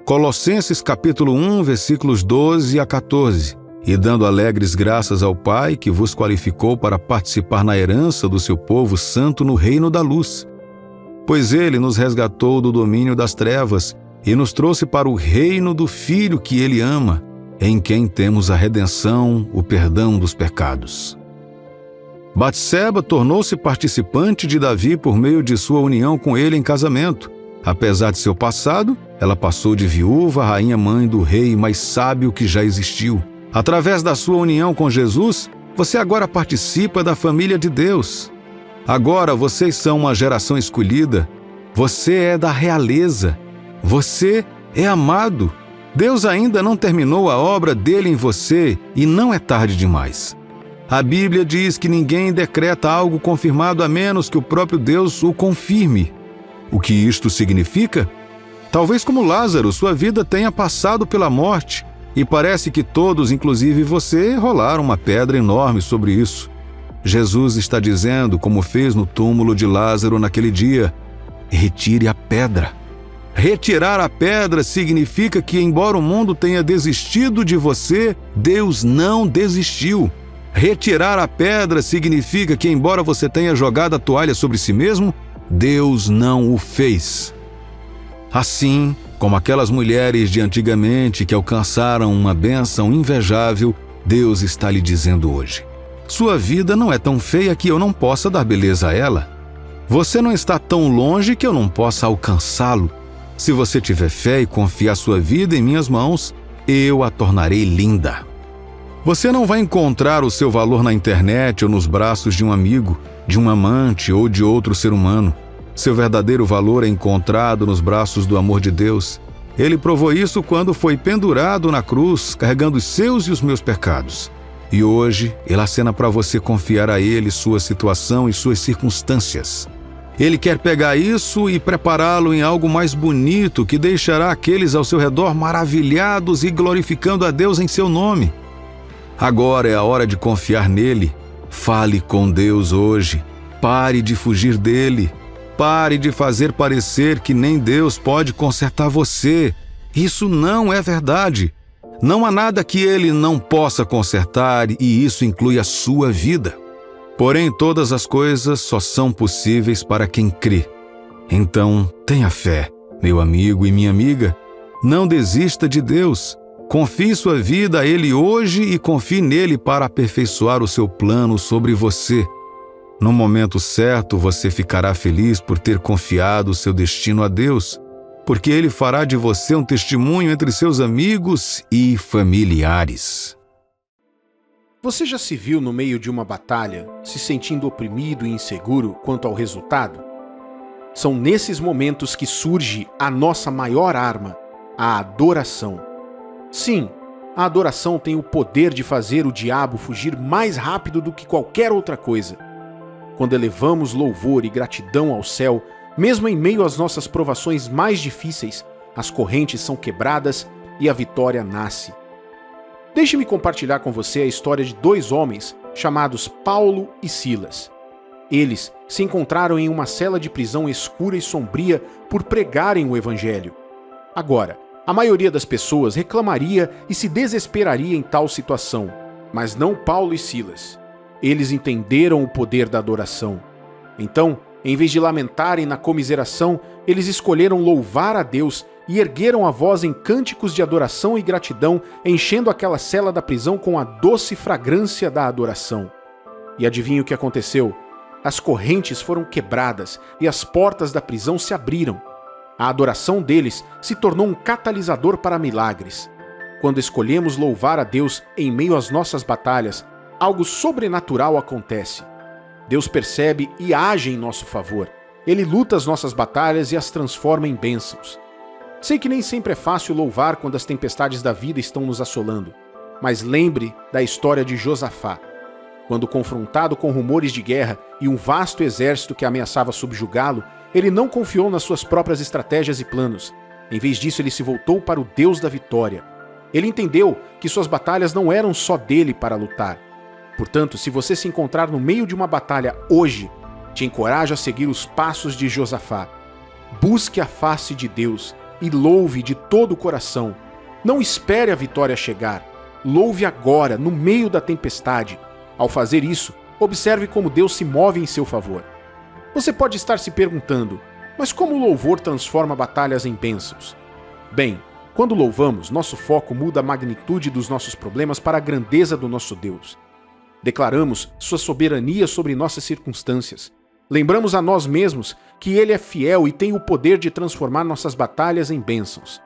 Colossenses capítulo 1, versículos 12 a 14. E dando alegres graças ao Pai que vos qualificou para participar na herança do seu povo santo no reino da luz. Pois Ele nos resgatou do domínio das trevas e nos trouxe para o reino do Filho que Ele ama, em quem temos a redenção, o perdão dos pecados. Batseba tornou-se participante de Davi por meio de sua união com ele em casamento. Apesar de seu passado, ela passou de viúva a rainha-mãe do rei mais sábio que já existiu. Através da sua união com Jesus, você agora participa da família de Deus. Agora vocês são uma geração escolhida. Você é da realeza. Você é amado. Deus ainda não terminou a obra dele em você e não é tarde demais. A Bíblia diz que ninguém decreta algo confirmado a menos que o próprio Deus o confirme. O que isto significa? Talvez como Lázaro, sua vida tenha passado pela morte e parece que todos, inclusive você, rolaram uma pedra enorme sobre isso. Jesus está dizendo, como fez no túmulo de Lázaro naquele dia, retire a pedra. Retirar a pedra significa que, embora o mundo tenha desistido de você, Deus não desistiu. Retirar a pedra significa que, embora você tenha jogado a toalha sobre si mesmo, Deus não o fez. Assim, como aquelas mulheres de antigamente que alcançaram uma bênção invejável, Deus está lhe dizendo hoje: sua vida não é tão feia que eu não possa dar beleza a ela. Você não está tão longe que eu não possa alcançá-lo. Se você tiver fé e confiar sua vida em minhas mãos, eu a tornarei linda. Você não vai encontrar o seu valor na internet ou nos braços de um amigo, de um amante ou de outro ser humano. Seu verdadeiro valor é encontrado nos braços do amor de Deus. Ele provou isso quando foi pendurado na cruz, carregando os seus e os meus pecados. E hoje, Ele acena para você confiar a Ele sua situação e suas circunstâncias. Ele quer pegar isso e prepará-lo em algo mais bonito que deixará aqueles ao seu redor maravilhados e glorificando a Deus em seu nome. Agora é a hora de confiar nele. Fale com Deus hoje. Pare de fugir dele. Pare de fazer parecer que nem Deus pode consertar você. Isso não é verdade. Não há nada que ele não possa consertar e isso inclui a sua vida. Porém, todas as coisas só são possíveis para quem crê. Então, tenha fé, meu amigo e minha amiga. Não desista de Deus. Confie sua vida a Ele hoje e confie nele para aperfeiçoar o seu plano sobre você. No momento certo, você ficará feliz por ter confiado o seu destino a Deus, porque Ele fará de você um testemunho entre seus amigos e familiares. Você já se viu no meio de uma batalha, se sentindo oprimido e inseguro quanto ao resultado? São nesses momentos que surge a nossa maior arma, a adoração. Sim, a adoração tem o poder de fazer o diabo fugir mais rápido do que qualquer outra coisa. Quando elevamos louvor e gratidão ao céu, Mesmo em meio às nossas provações mais difíceis, as correntes são quebradas e a vitória nasce. Deixe-me compartilhar com você a história de dois homens chamados Paulo e Silas. Eles se encontraram em uma cela de prisão escura e sombria por pregarem o Evangelho. Agora, a maioria das pessoas reclamaria e se desesperaria em tal situação, mas não Paulo e Silas. Eles entenderam o poder da adoração. Então, em vez de lamentarem na comiseração, eles escolheram louvar a Deus e ergueram a voz em cânticos de adoração e gratidão, enchendo aquela cela da prisão com a doce fragrância da adoração. E adivinha o que aconteceu? As correntes foram quebradas e as portas da prisão se abriram. A adoração deles se tornou um catalisador para milagres. Quando escolhemos louvar a Deus em meio às nossas batalhas, algo sobrenatural acontece. Deus percebe e age em nosso favor. Ele luta as nossas batalhas e as transforma em bênçãos. Sei que nem sempre é fácil louvar quando as tempestades da vida estão nos assolando, mas lembre da história de Josafá. Quando confrontado com rumores de guerra e um vasto exército que ameaçava subjugá-lo, ele não confiou nas suas próprias estratégias e planos. Em vez disso, ele se voltou para o Deus da vitória. Ele entendeu que suas batalhas não eram só dele para lutar. Portanto, se você se encontrar no meio de uma batalha hoje, te encorajo a seguir os passos de Josafá. Busque a face de Deus e louve de todo o coração. Não espere a vitória chegar. Louve agora, no meio da tempestade. Ao fazer isso, observe como Deus se move em seu favor. Você pode estar se perguntando, mas como o louvor transforma batalhas em bênçãos? Bem, quando louvamos, nosso foco muda a magnitude dos nossos problemas para a grandeza do nosso Deus. Declaramos sua soberania sobre nossas circunstâncias. Lembramos a nós mesmos que Ele é fiel e tem o poder de transformar nossas batalhas em bênçãos.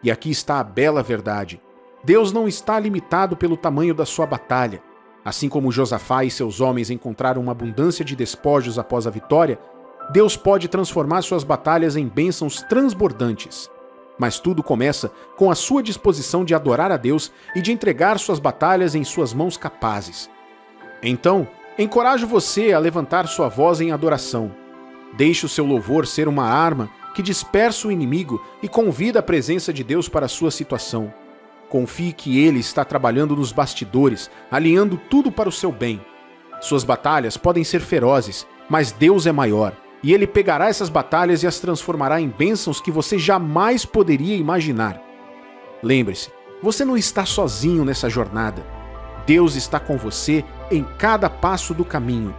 E aqui está a bela verdade. Deus não está limitado pelo tamanho da sua batalha. Assim como Josafá e seus homens encontraram uma abundância de despojos após a vitória, Deus pode transformar suas batalhas em bênçãos transbordantes. Mas tudo começa com a sua disposição de adorar a Deus e de entregar suas batalhas em suas mãos capazes. Então, encorajo você a levantar sua voz em adoração. Deixe o seu louvor ser uma arma que dispersa o inimigo e convida a presença de Deus para a sua situação. Confie que Ele está trabalhando nos bastidores, alinhando tudo para o seu bem. Suas batalhas podem ser ferozes, mas Deus é maior, e Ele pegará essas batalhas e as transformará em bênçãos que você jamais poderia imaginar. Lembre-se, você não está sozinho nessa jornada. Deus está com você em cada passo do caminho.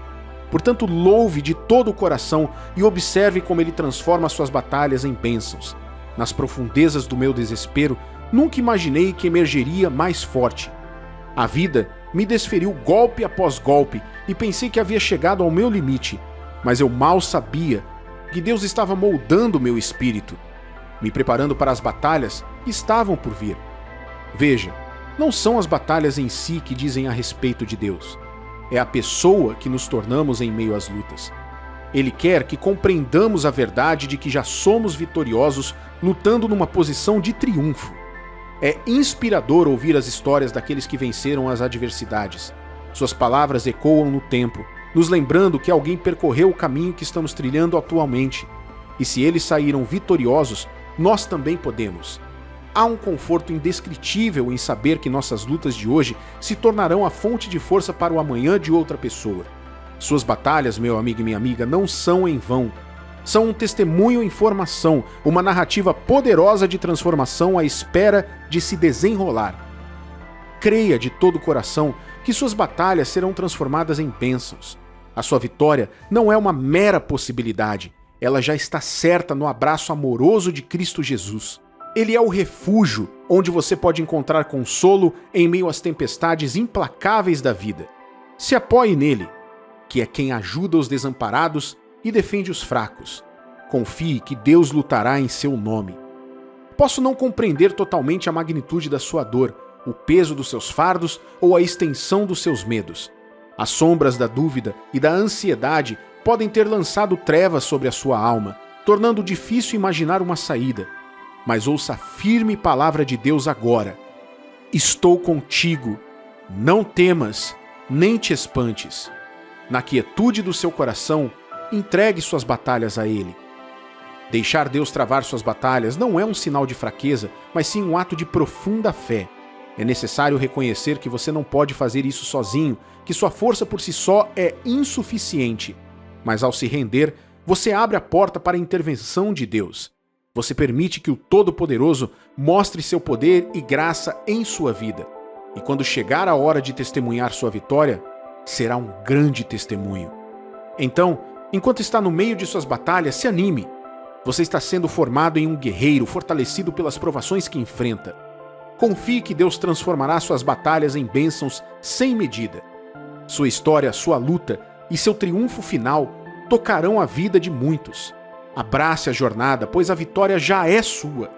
Portanto, louve de todo o coração e observe como Ele transforma suas batalhas em bênçãos. Nas profundezas do meu desespero, nunca imaginei que emergeria mais forte. A vida me desferiu golpe após golpe e pensei que havia chegado ao meu limite, mas eu mal sabia que Deus estava moldando meu espírito, me preparando para as batalhas que estavam por vir. Veja, não são as batalhas em si que dizem a respeito de Deus. É a pessoa que nos tornamos em meio às lutas. Ele quer que compreendamos a verdade de que já somos vitoriosos lutando numa posição de triunfo. É inspirador ouvir as histórias daqueles que venceram as adversidades. Suas palavras ecoam no tempo, nos lembrando que alguém percorreu o caminho que estamos trilhando atualmente. E se eles saíram vitoriosos, nós também podemos. Há um conforto indescritível em saber que nossas lutas de hoje se tornarão a fonte de força para o amanhã de outra pessoa. Suas batalhas, meu amigo e minha amiga, não são em vão. São um testemunho em formação, uma narrativa poderosa de transformação à espera de se desenrolar. Creia de todo o coração que suas batalhas serão transformadas em bênçãos. A sua vitória não é uma mera possibilidade, ela já está certa no abraço amoroso de Cristo Jesus. Ele é o refúgio onde você pode encontrar consolo em meio às tempestades implacáveis da vida. Se apoie nele, que é quem ajuda os desamparados e defende os fracos. Confie que Deus lutará em seu nome. Posso não compreender totalmente a magnitude da sua dor, o peso dos seus fardos ou a extensão dos seus medos. As sombras da dúvida e da ansiedade podem ter lançado trevas sobre a sua alma, tornando difícil imaginar uma saída. Mas ouça a firme palavra de Deus agora. Estou contigo. Não temas, nem te espantes. Na quietude do seu coração, entregue suas batalhas a Ele. Deixar Deus travar suas batalhas não é um sinal de fraqueza, mas sim um ato de profunda fé. É necessário reconhecer que você não pode fazer isso sozinho, que sua força por si só é insuficiente. Mas ao se render, você abre a porta para a intervenção de Deus. Você permite que o Todo-Poderoso mostre seu poder e graça em sua vida. E quando chegar a hora de testemunhar sua vitória, será um grande testemunho. Então, enquanto está no meio de suas batalhas, se anime. Você está sendo formado em um guerreiro fortalecido pelas provações que enfrenta. Confie que Deus transformará suas batalhas em bênçãos sem medida. Sua história, sua luta e seu triunfo final tocarão a vida de muitos. Abrace a jornada, pois a vitória já é sua.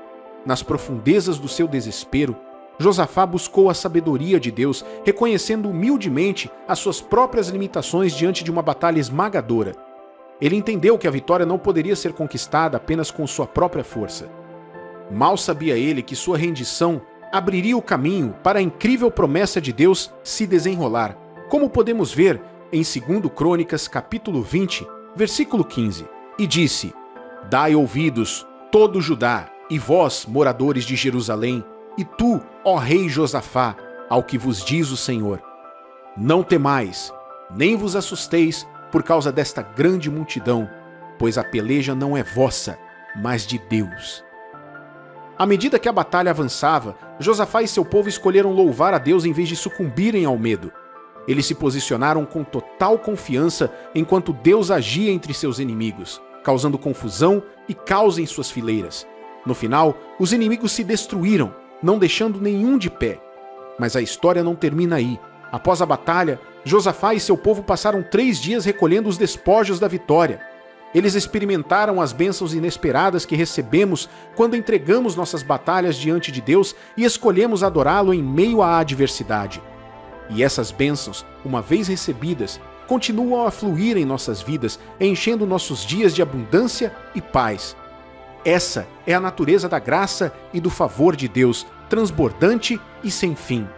Nas profundezas do seu desespero, Josafá buscou a sabedoria de Deus, reconhecendo humildemente as suas próprias limitações diante de uma batalha esmagadora. Ele entendeu que a vitória não poderia ser conquistada apenas com sua própria força. Mal sabia ele que sua rendição abriria o caminho para a incrível promessa de Deus se desenrolar, como podemos ver em 2 Crônicas, capítulo 20, versículo 15. E disse: Dai ouvidos, todo Judá, e vós, moradores de Jerusalém, e tu, ó rei Josafá, ao que vos diz o Senhor. Não temais, nem vos assusteis por causa desta grande multidão, pois a peleja não é vossa, mas de Deus. À medida que a batalha avançava, Josafá e seu povo escolheram louvar a Deus em vez de sucumbirem ao medo. Eles se posicionaram com total confiança enquanto Deus agia entre seus inimigos, causando confusão e caos em suas fileiras. No final, os inimigos se destruíram, não deixando nenhum de pé. Mas a história não termina aí. Após a batalha, Josafá e seu povo passaram 3 dias recolhendo os despojos da vitória. Eles experimentaram as bênçãos inesperadas que recebemos quando entregamos nossas batalhas diante de Deus e escolhemos adorá-lo em meio à adversidade. E essas bênçãos, uma vez recebidas, continuam a fluir em nossas vidas, enchendo nossos dias de abundância e paz. Essa é a natureza da graça e do favor de Deus, transbordante e sem fim.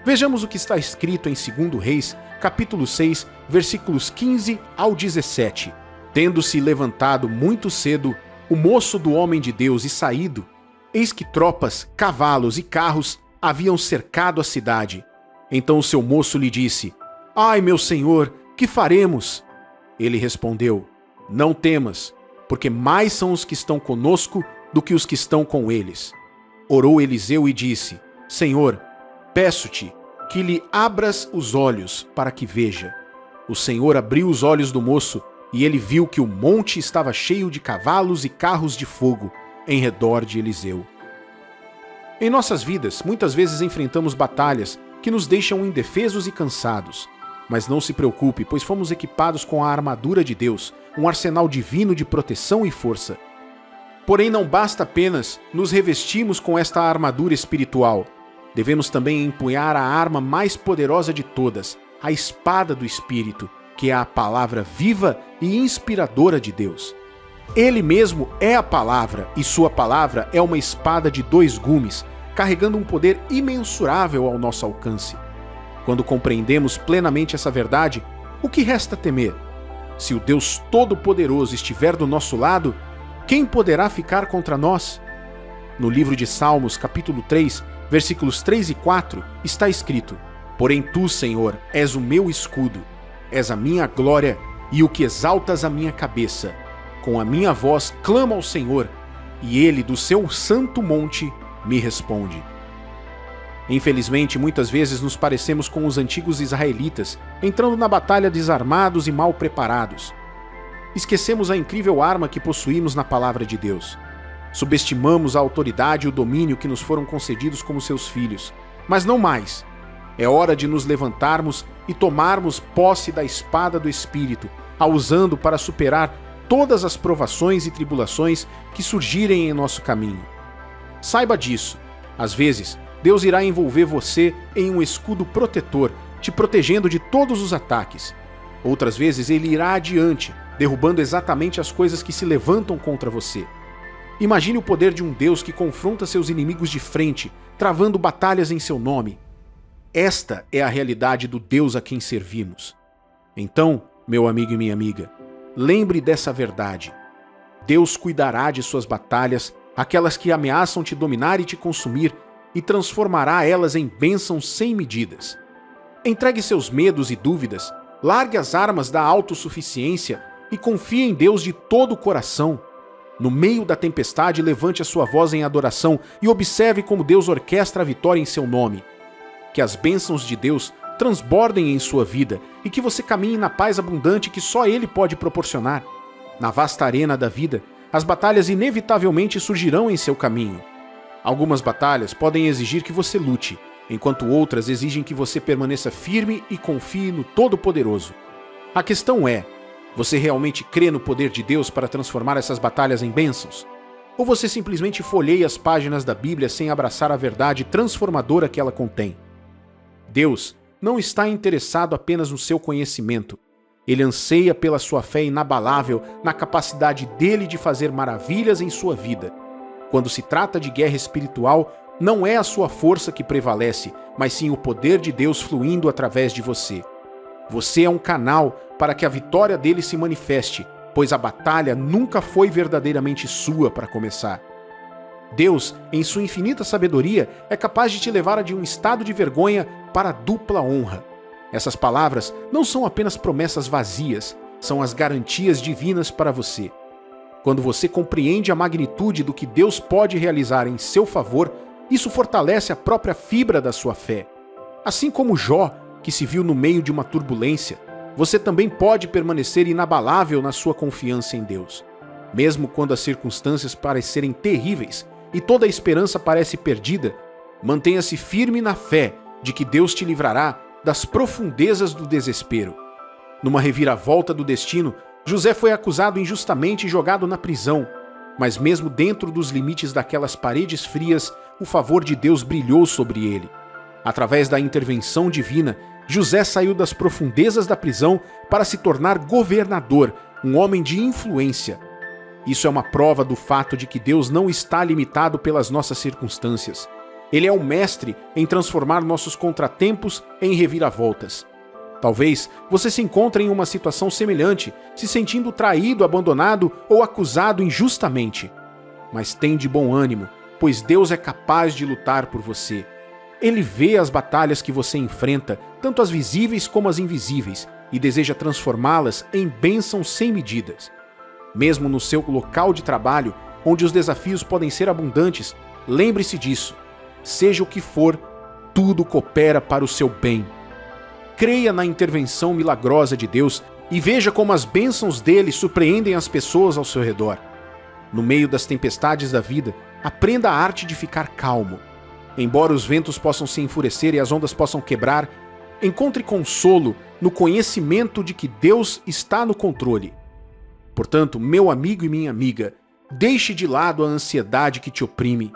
Vejamos o que está escrito em 2 Reis, capítulo 6, versículos 15 ao 17. Tendo-se levantado muito cedo, o moço do homem de Deus e saído, eis que tropas, cavalos e carros haviam cercado a cidade. Então o seu moço lhe disse: Ai, meu senhor, que faremos? Ele respondeu: Não temas, porque mais são os que estão conosco do que os que estão com eles. Orou Eliseu e disse: Senhor, peço-te que lhe abras os olhos para que veja. O Senhor abriu os olhos do moço, e ele viu que o monte estava cheio de cavalos e carros de fogo em redor de Eliseu. Em nossas vidas, muitas vezes enfrentamos batalhas que nos deixam indefesos e cansados. Mas não se preocupe, pois fomos equipados com a armadura de Deus, um arsenal divino de proteção e força. Porém, não basta apenas nos revestirmos com esta armadura espiritual. Devemos também empunhar a arma mais poderosa de todas, a espada do Espírito, que é a palavra viva e inspiradora de Deus. Ele mesmo é a palavra, e sua palavra é uma espada de 2 gumes, carregando um poder imensurável ao nosso alcance. Quando compreendemos plenamente essa verdade, o que resta temer? Se o Deus Todo-Poderoso estiver do nosso lado, quem poderá ficar contra nós? No livro de Salmos, capítulo 3, versículos 3 e 4, está escrito: Porém tu, Senhor, és o meu escudo, és a minha glória e o que exaltas a minha cabeça. Com a minha voz clamo ao Senhor, e ele do seu santo monte me responde. Infelizmente, muitas vezes nos parecemos com os antigos israelitas, entrando na batalha desarmados e mal preparados. Esquecemos a incrível arma que possuímos na palavra de Deus. Subestimamos a autoridade e o domínio que nos foram concedidos como seus filhos. Mas não mais. É hora de nos levantarmos e tomarmos posse da espada do Espírito, a usando para superar todas as provações e tribulações que surgirem em nosso caminho. Saiba disso. Às vezes, Deus irá envolver você em um escudo protetor, te protegendo de todos os ataques. Outras vezes, Ele irá adiante, derrubando exatamente as coisas que se levantam contra você. Imagine o poder de um Deus que confronta seus inimigos de frente, travando batalhas em seu nome. Esta é a realidade do Deus a quem servimos. Então, meu amigo e minha amiga, lembre dessa verdade. Deus cuidará de suas batalhas, aquelas que ameaçam te dominar e te consumir, e transformará elas em bênçãos sem medidas. Entregue seus medos e dúvidas, largue as armas da autossuficiência e confie em Deus de todo o coração. No meio da tempestade, levante a sua voz em adoração e observe como Deus orquestra a vitória em seu nome. Que as bênçãos de Deus transbordem em sua vida e que você caminhe na paz abundante que só Ele pode proporcionar. Na vasta arena da vida, as batalhas inevitavelmente surgirão em seu caminho. Algumas batalhas podem exigir que você lute, enquanto outras exigem que você permaneça firme e confie no Todo-Poderoso. A questão é, você realmente crê no poder de Deus para transformar essas batalhas em bênçãos? Ou você simplesmente folheia as páginas da Bíblia sem abraçar a verdade transformadora que ela contém? Deus não está interessado apenas no seu conhecimento. Ele anseia pela sua fé inabalável na capacidade dele de fazer maravilhas em sua vida. Quando se trata de guerra espiritual, não é a sua força que prevalece, mas sim o poder de Deus fluindo através de você. Você é um canal para que a vitória dele se manifeste, pois a batalha nunca foi verdadeiramente sua para começar. Deus, em sua infinita sabedoria, é capaz de te levar de um estado de vergonha para a dupla honra. Essas palavras não são apenas promessas vazias, são as garantias divinas para você. Quando você compreende a magnitude do que Deus pode realizar em seu favor, isso fortalece a própria fibra da sua fé. Assim como Jó, que se viu no meio de uma turbulência, você também pode permanecer inabalável na sua confiança em Deus. Mesmo quando as circunstâncias parecerem terríveis e toda a esperança parece perdida, mantenha-se firme na fé de que Deus te livrará das profundezas do desespero. Numa reviravolta do destino, José foi acusado injustamente e jogado na prisão, mas mesmo dentro dos limites daquelas paredes frias, o favor de Deus brilhou sobre ele. Através da intervenção divina, José saiu das profundezas da prisão para se tornar governador, um homem de influência. Isso é uma prova do fato de que Deus não está limitado pelas nossas circunstâncias. Ele é o mestre em transformar nossos contratempos em reviravoltas. Talvez você se encontre em uma situação semelhante, se sentindo traído, abandonado ou acusado injustamente. Mas tem de bom ânimo, pois Deus é capaz de lutar por você. Ele vê as batalhas que você enfrenta, tanto as visíveis como as invisíveis, e deseja transformá-las em bênçãos sem medidas. Mesmo no seu local de trabalho, onde os desafios podem ser abundantes, lembre-se disso. Seja o que for, tudo coopera para o seu bem. Creia na intervenção milagrosa de Deus e veja como as bênçãos dele surpreendem as pessoas ao seu redor. No meio das tempestades da vida, aprenda a arte de ficar calmo. Embora os ventos possam se enfurecer e as ondas possam quebrar, encontre consolo no conhecimento de que Deus está no controle. Portanto, meu amigo e minha amiga, deixe de lado a ansiedade que te oprime.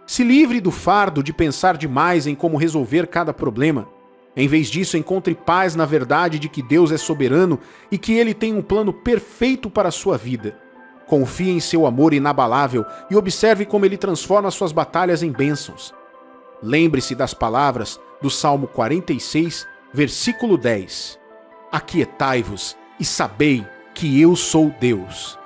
Se livre do fardo de pensar demais em como resolver cada problema. Em vez disso, encontre paz na verdade de que Deus é soberano e que Ele tem um plano perfeito para a sua vida. Confie em seu amor inabalável e observe como Ele transforma suas batalhas em bênçãos. Lembre-se das palavras do Salmo 46, versículo 10. Aquietai-vos e sabei que eu sou Deus.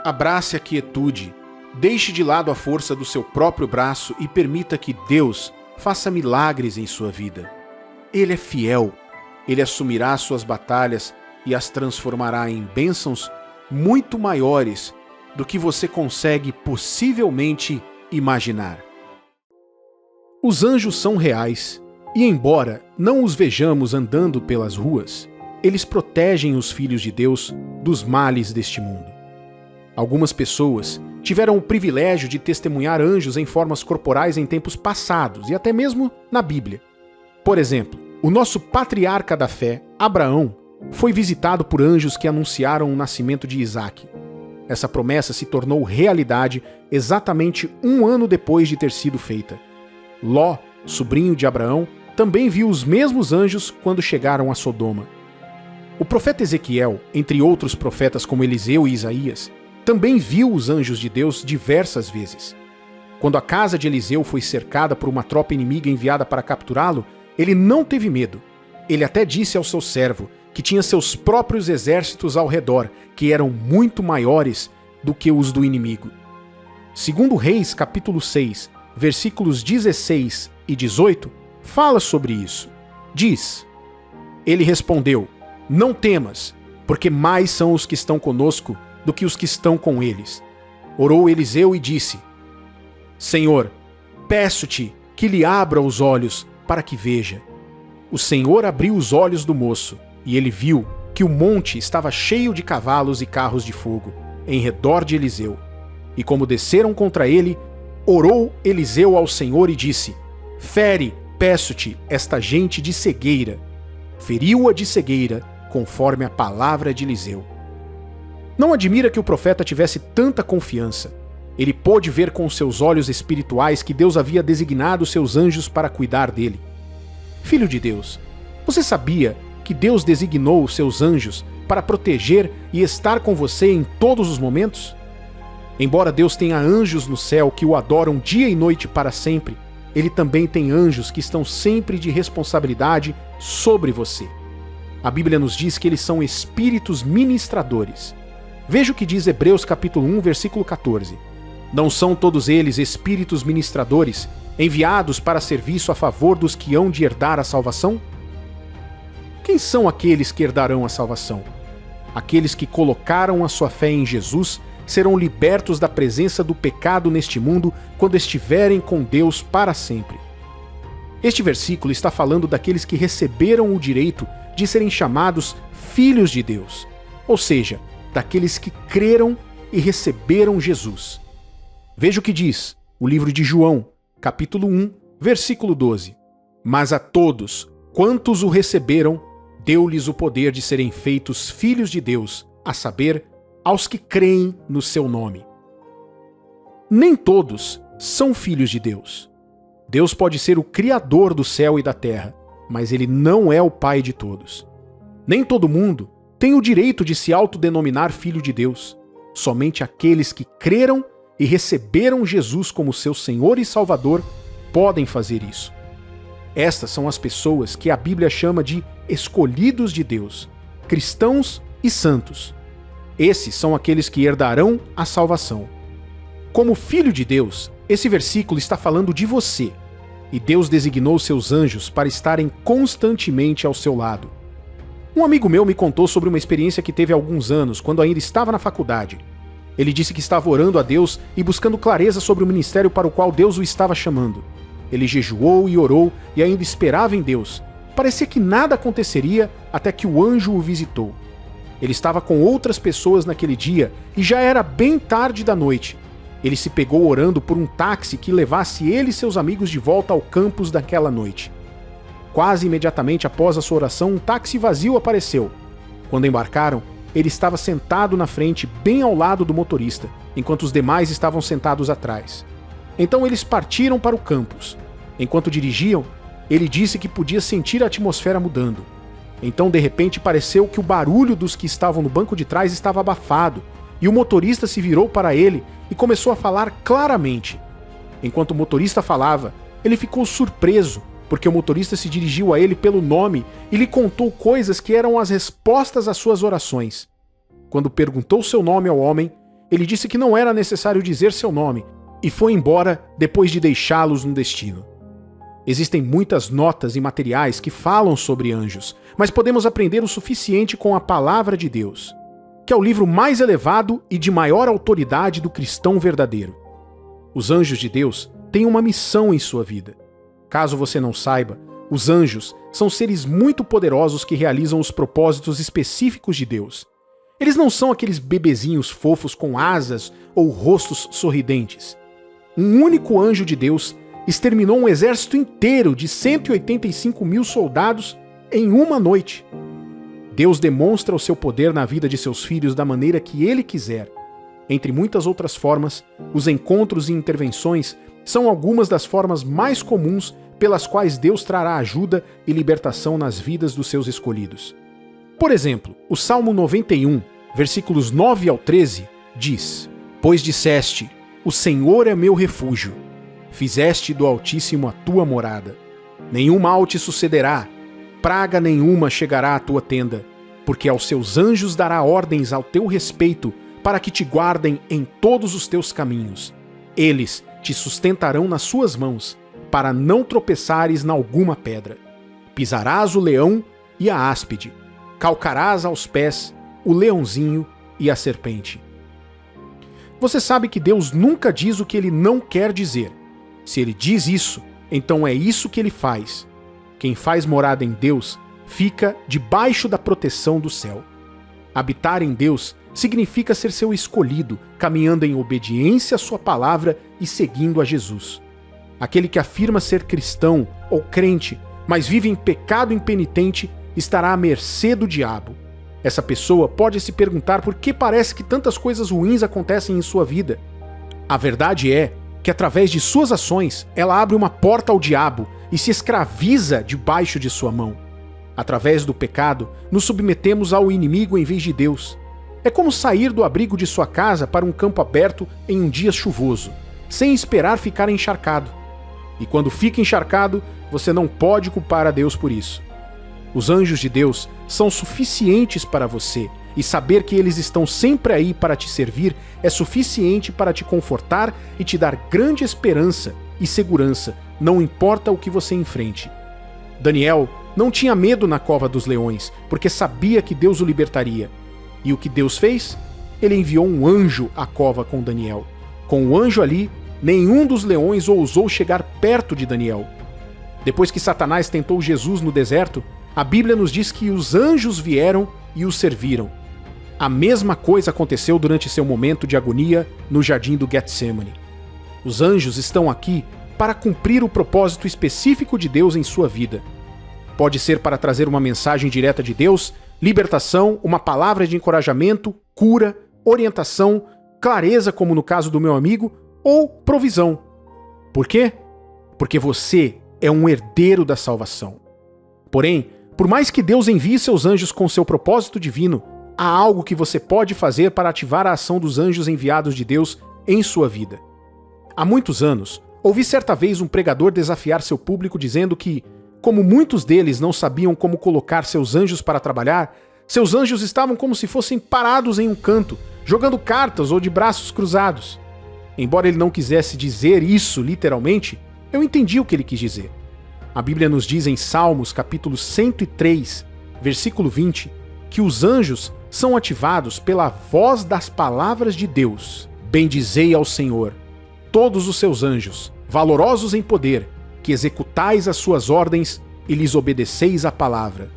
Abrace a quietude, deixe de lado a força do seu próprio braço e permita que Deus faça milagres em sua vida. Ele é fiel, Ele assumirá suas batalhas e as transformará em bênçãos muito maiores do que você consegue possivelmente imaginar. Os anjos são reais, e embora não os vejamos andando pelas ruas, eles protegem os filhos de Deus dos males deste mundo. Algumas pessoas tiveram o privilégio de testemunhar anjos em formas corporais em tempos passados e até mesmo na Bíblia. Por exemplo, o nosso patriarca da fé, Abraão, foi visitado por anjos que anunciaram o nascimento de Isaque. Essa promessa se tornou realidade exatamente 1 ano depois de ter sido feita. Ló, sobrinho de Abraão, também viu os mesmos anjos quando chegaram a Sodoma. O profeta Ezequiel, entre outros profetas como Eliseu e Isaías, também viu os anjos de Deus diversas vezes. Quando a casa de Eliseu foi cercada por uma tropa inimiga enviada para capturá-lo, ele não teve medo. Ele até disse ao seu servo, que tinha seus próprios exércitos ao redor, que eram muito maiores do que os do inimigo. Segundo Reis, capítulo 6, versículos 16 e 18, fala sobre isso. Diz: Ele respondeu: Não temas, porque mais são os que estão conosco do que os que estão com eles. Orou Eliseu e disse: Senhor, peço-te que lhe abra os olhos para que veja. O Senhor abriu os olhos do moço, e ele viu que o monte estava cheio de cavalos e carros de fogo, em redor de Eliseu. E como desceram contra ele, orou Eliseu ao Senhor e disse: Fere, peço-te, esta gente de cegueira. Feriu-a de cegueira, conforme a palavra de Eliseu. Não admira que o profeta tivesse tanta confiança. Ele pôde ver com seus olhos espirituais que Deus havia designado seus anjos para cuidar dele. Filho de Deus, você sabia que Deus designou seus anjos para proteger e estar com você em todos os momentos? Embora Deus tenha anjos no céu que o adoram dia e noite para sempre, Ele também tem anjos que estão sempre de responsabilidade sobre você. A Bíblia nos diz que eles são espíritos ministradores. Veja o que diz Hebreus capítulo 1, versículo 14. Não são todos eles espíritos ministradores, enviados para serviço a favor dos que hão de herdar a salvação? Quem são aqueles que herdarão a salvação? Aqueles que colocaram a sua fé em Jesus serão libertos da presença do pecado neste mundo quando estiverem com Deus para sempre. Este versículo está falando daqueles que receberam o direito de serem chamados filhos de Deus, ou seja, daqueles que creram e receberam Jesus. Veja o que diz o livro de João, capítulo 1, versículo 12. Mas a todos quantos o receberam, deu-lhes o poder de serem feitos filhos de Deus, a saber, aos que creem no seu nome. Nem todos são filhos de Deus. Deus pode ser o Criador do céu e da terra, mas Ele não é o Pai de todos. Nem todo mundo tem o direito de se autodenominar filho de Deus. Somente aqueles que creram e receberam Jesus como seu Senhor e Salvador podem fazer isso. Estas são as pessoas que a Bíblia chama de escolhidos de Deus, cristãos e santos. Esses são aqueles que herdarão a salvação. Como filho de Deus, esse versículo está falando de você, e Deus designou seus anjos para estarem constantemente ao seu lado. Um amigo meu me contou sobre uma experiência que teve há alguns anos, quando ainda estava na faculdade. Ele disse que estava orando a Deus e buscando clareza sobre o ministério para o qual Deus o estava chamando. Ele jejuou e orou e ainda esperava em Deus. Parecia que nada aconteceria até que o anjo o visitou. Ele estava com outras pessoas naquele dia e já era bem tarde da noite. Ele se pegou orando por um táxi que levasse ele e seus amigos de volta ao campus daquela noite. Quase imediatamente após a sua oração, um táxi vazio apareceu. Quando embarcaram, ele estava sentado na frente, bem ao lado do motorista, enquanto os demais estavam sentados atrás. Então eles partiram para o campus. Enquanto dirigiam, ele disse que podia sentir a atmosfera mudando. Então, de repente, pareceu que o barulho dos que estavam no banco de trás estava abafado, e o motorista se virou para ele e começou a falar claramente. Enquanto o motorista falava, ele ficou surpreso, porque o motorista se dirigiu a ele pelo nome e lhe contou coisas que eram as respostas às suas orações. Quando perguntou seu nome ao homem, ele disse que não era necessário dizer seu nome e foi embora depois de deixá-los no destino. Existem muitas notas e materiais que falam sobre anjos, mas podemos aprender o suficiente com a Palavra de Deus, que é o livro mais elevado e de maior autoridade do cristão verdadeiro. Os anjos de Deus têm uma missão em sua vida. Caso você não saiba, os anjos são seres muito poderosos que realizam os propósitos específicos de Deus. Eles não são aqueles bebezinhos fofos com asas ou rostos sorridentes. Um único anjo de Deus exterminou um exército inteiro de 185 mil soldados em uma noite. Deus demonstra o seu poder na vida de seus filhos da maneira que Ele quiser. Entre muitas outras formas, os encontros e intervenções são algumas das formas mais comuns pelas quais Deus trará ajuda e libertação nas vidas dos seus escolhidos. Por exemplo, o Salmo 91, versículos 9 ao 13, diz: Pois disseste, o Senhor é meu refúgio, fizeste do Altíssimo a tua morada. Nenhum mal te sucederá, praga nenhuma chegará à tua tenda, porque aos seus anjos dará ordens ao teu respeito, para que te guardem em todos os teus caminhos. Eles te sustentarão nas suas mãos, para não tropeçares na alguma pedra. Pisarás o leão e a áspide, calcarás aos pés o leãozinho e a serpente. Você sabe que Deus nunca diz o que ele não quer dizer. Se ele diz isso, então é isso que ele faz. Quem faz morada em Deus fica debaixo da proteção do céu. Habitar em Deus significa ser seu escolhido, caminhando em obediência à sua palavra e seguindo a Jesus. Aquele que afirma ser cristão ou crente, mas vive em pecado impenitente, estará à mercê do diabo. Essa pessoa pode se perguntar por que parece que tantas coisas ruins acontecem em sua vida. A verdade é que através de suas ações, ela abre uma porta ao diabo e se escraviza debaixo de sua mão. Através do pecado, nos submetemos ao inimigo em vez de Deus. É como sair do abrigo de sua casa para um campo aberto em um dia chuvoso, sem esperar ficar encharcado. E quando fica encharcado, você não pode culpar a Deus por isso. Os anjos de Deus são suficientes para você, e saber que eles estão sempre aí para te servir é suficiente para te confortar e te dar grande esperança e segurança, não importa o que você enfrente. Daniel não tinha medo na cova dos leões, porque sabia que Deus o libertaria. E o que Deus fez? Ele enviou um anjo à cova com Daniel. Com o anjo ali, nenhum dos leões ousou chegar perto de Daniel. Depois que Satanás tentou Jesus no deserto, a Bíblia nos diz que os anjos vieram e o serviram. A mesma coisa aconteceu durante seu momento de agonia no jardim do Getsemane. Os anjos estão aqui para cumprir o propósito específico de Deus em sua vida. Pode ser para trazer uma mensagem direta de Deus, libertação, uma palavra de encorajamento, cura, orientação, clareza, como no caso do meu amigo, ou provisão. Por quê? Porque você é um herdeiro da salvação. Porém, por mais que Deus envie seus anjos com seu propósito divino, há algo que você pode fazer para ativar a ação dos anjos enviados de Deus em sua vida. Há muitos anos, ouvi certa vez um pregador desafiar seu público dizendo que, como muitos deles não sabiam como colocar seus anjos para trabalhar, seus anjos estavam como se fossem parados em um canto, jogando cartas ou de braços cruzados. Embora ele não quisesse dizer isso literalmente, eu entendi o que ele quis dizer. A Bíblia nos diz em Salmos, capítulo 103, versículo 20, que os anjos são ativados pela voz das palavras de Deus. Bendizei ao Senhor, todos os seus anjos, valorosos em poder, que executais as suas ordens e lhes obedeceis a palavra.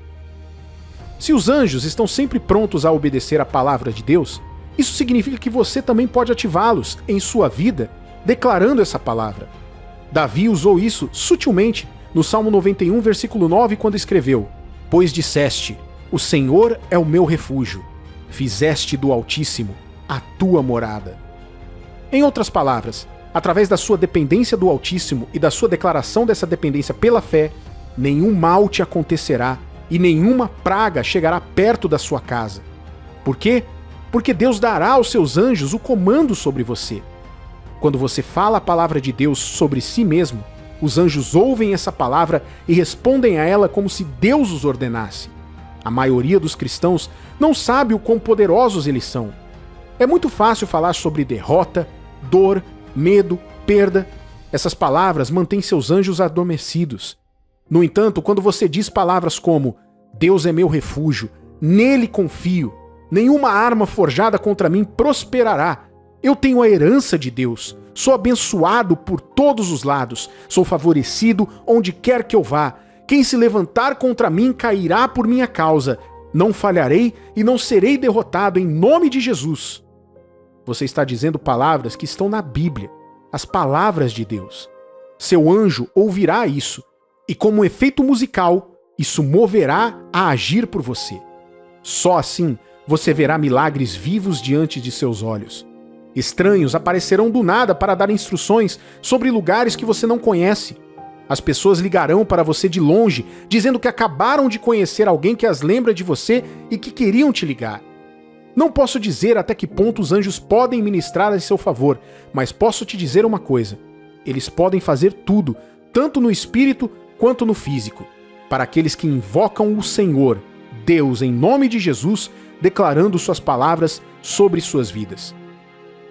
Se os anjos estão sempre prontos a obedecer a palavra de Deus, isso significa que você também pode ativá-los em sua vida, declarando essa palavra. Davi usou isso sutilmente no Salmo 91, versículo 9, quando escreveu: Pois disseste, o Senhor é o meu refúgio, fizeste do Altíssimo a tua morada. Em outras palavras, através da sua dependência do Altíssimo e da sua declaração dessa dependência pela fé, nenhum mal te acontecerá e nenhuma praga chegará perto da sua casa. Por quê? Porque Deus dará aos seus anjos o comando sobre você. Quando você fala a palavra de Deus sobre si mesmo, os anjos ouvem essa palavra e respondem a ela como se Deus os ordenasse. A maioria dos cristãos não sabe o quão poderosos eles são. É muito fácil falar sobre derrota, dor, medo, perda. Essas palavras mantêm seus anjos adormecidos. No entanto, quando você diz palavras como Deus é meu refúgio, nele confio, nenhuma arma forjada contra mim prosperará, eu tenho a herança de Deus, sou abençoado por todos os lados, sou favorecido onde quer que eu vá, quem se levantar contra mim cairá por minha causa, não falharei e não serei derrotado em nome de Jesus. Você está dizendo palavras que estão na Bíblia, as palavras de Deus. Seu anjo ouvirá isso, e como efeito musical, isso moverá a agir por você. Só assim você verá milagres vivos diante de seus olhos. Estranhos aparecerão do nada para dar instruções sobre lugares que você não conhece. As pessoas ligarão para você de longe, dizendo que acabaram de conhecer alguém que as lembra de você e que queriam te ligar. Não posso dizer até que ponto os anjos podem ministrar em seu favor, mas posso te dizer uma coisa. Eles podem fazer tudo, tanto no espírito quanto no físico, para aqueles que invocam o Senhor, Deus, em nome de Jesus, declarando suas palavras sobre suas vidas.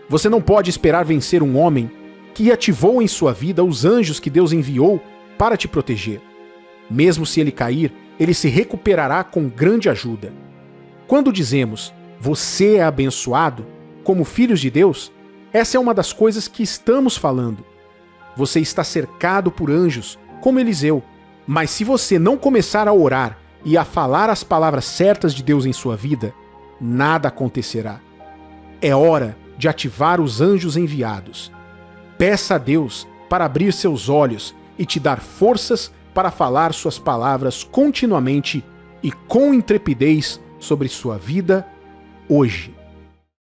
Você não pode esperar vencer um homem que ativou em sua vida os anjos que Deus enviou para te proteger. Mesmo se ele cair, ele se recuperará com grande ajuda. Quando dizemos, você é abençoado, como filhos de Deus, essa é uma das coisas que estamos falando. Você está cercado por anjos, como Eliseu, mas se você não começar a orar e a falar as palavras certas de Deus em sua vida, nada acontecerá. É hora de ativar os anjos enviados. Peça a Deus para abrir seus olhos e te dar forças para falar suas palavras continuamente e com intrepidez sobre sua vida hoje.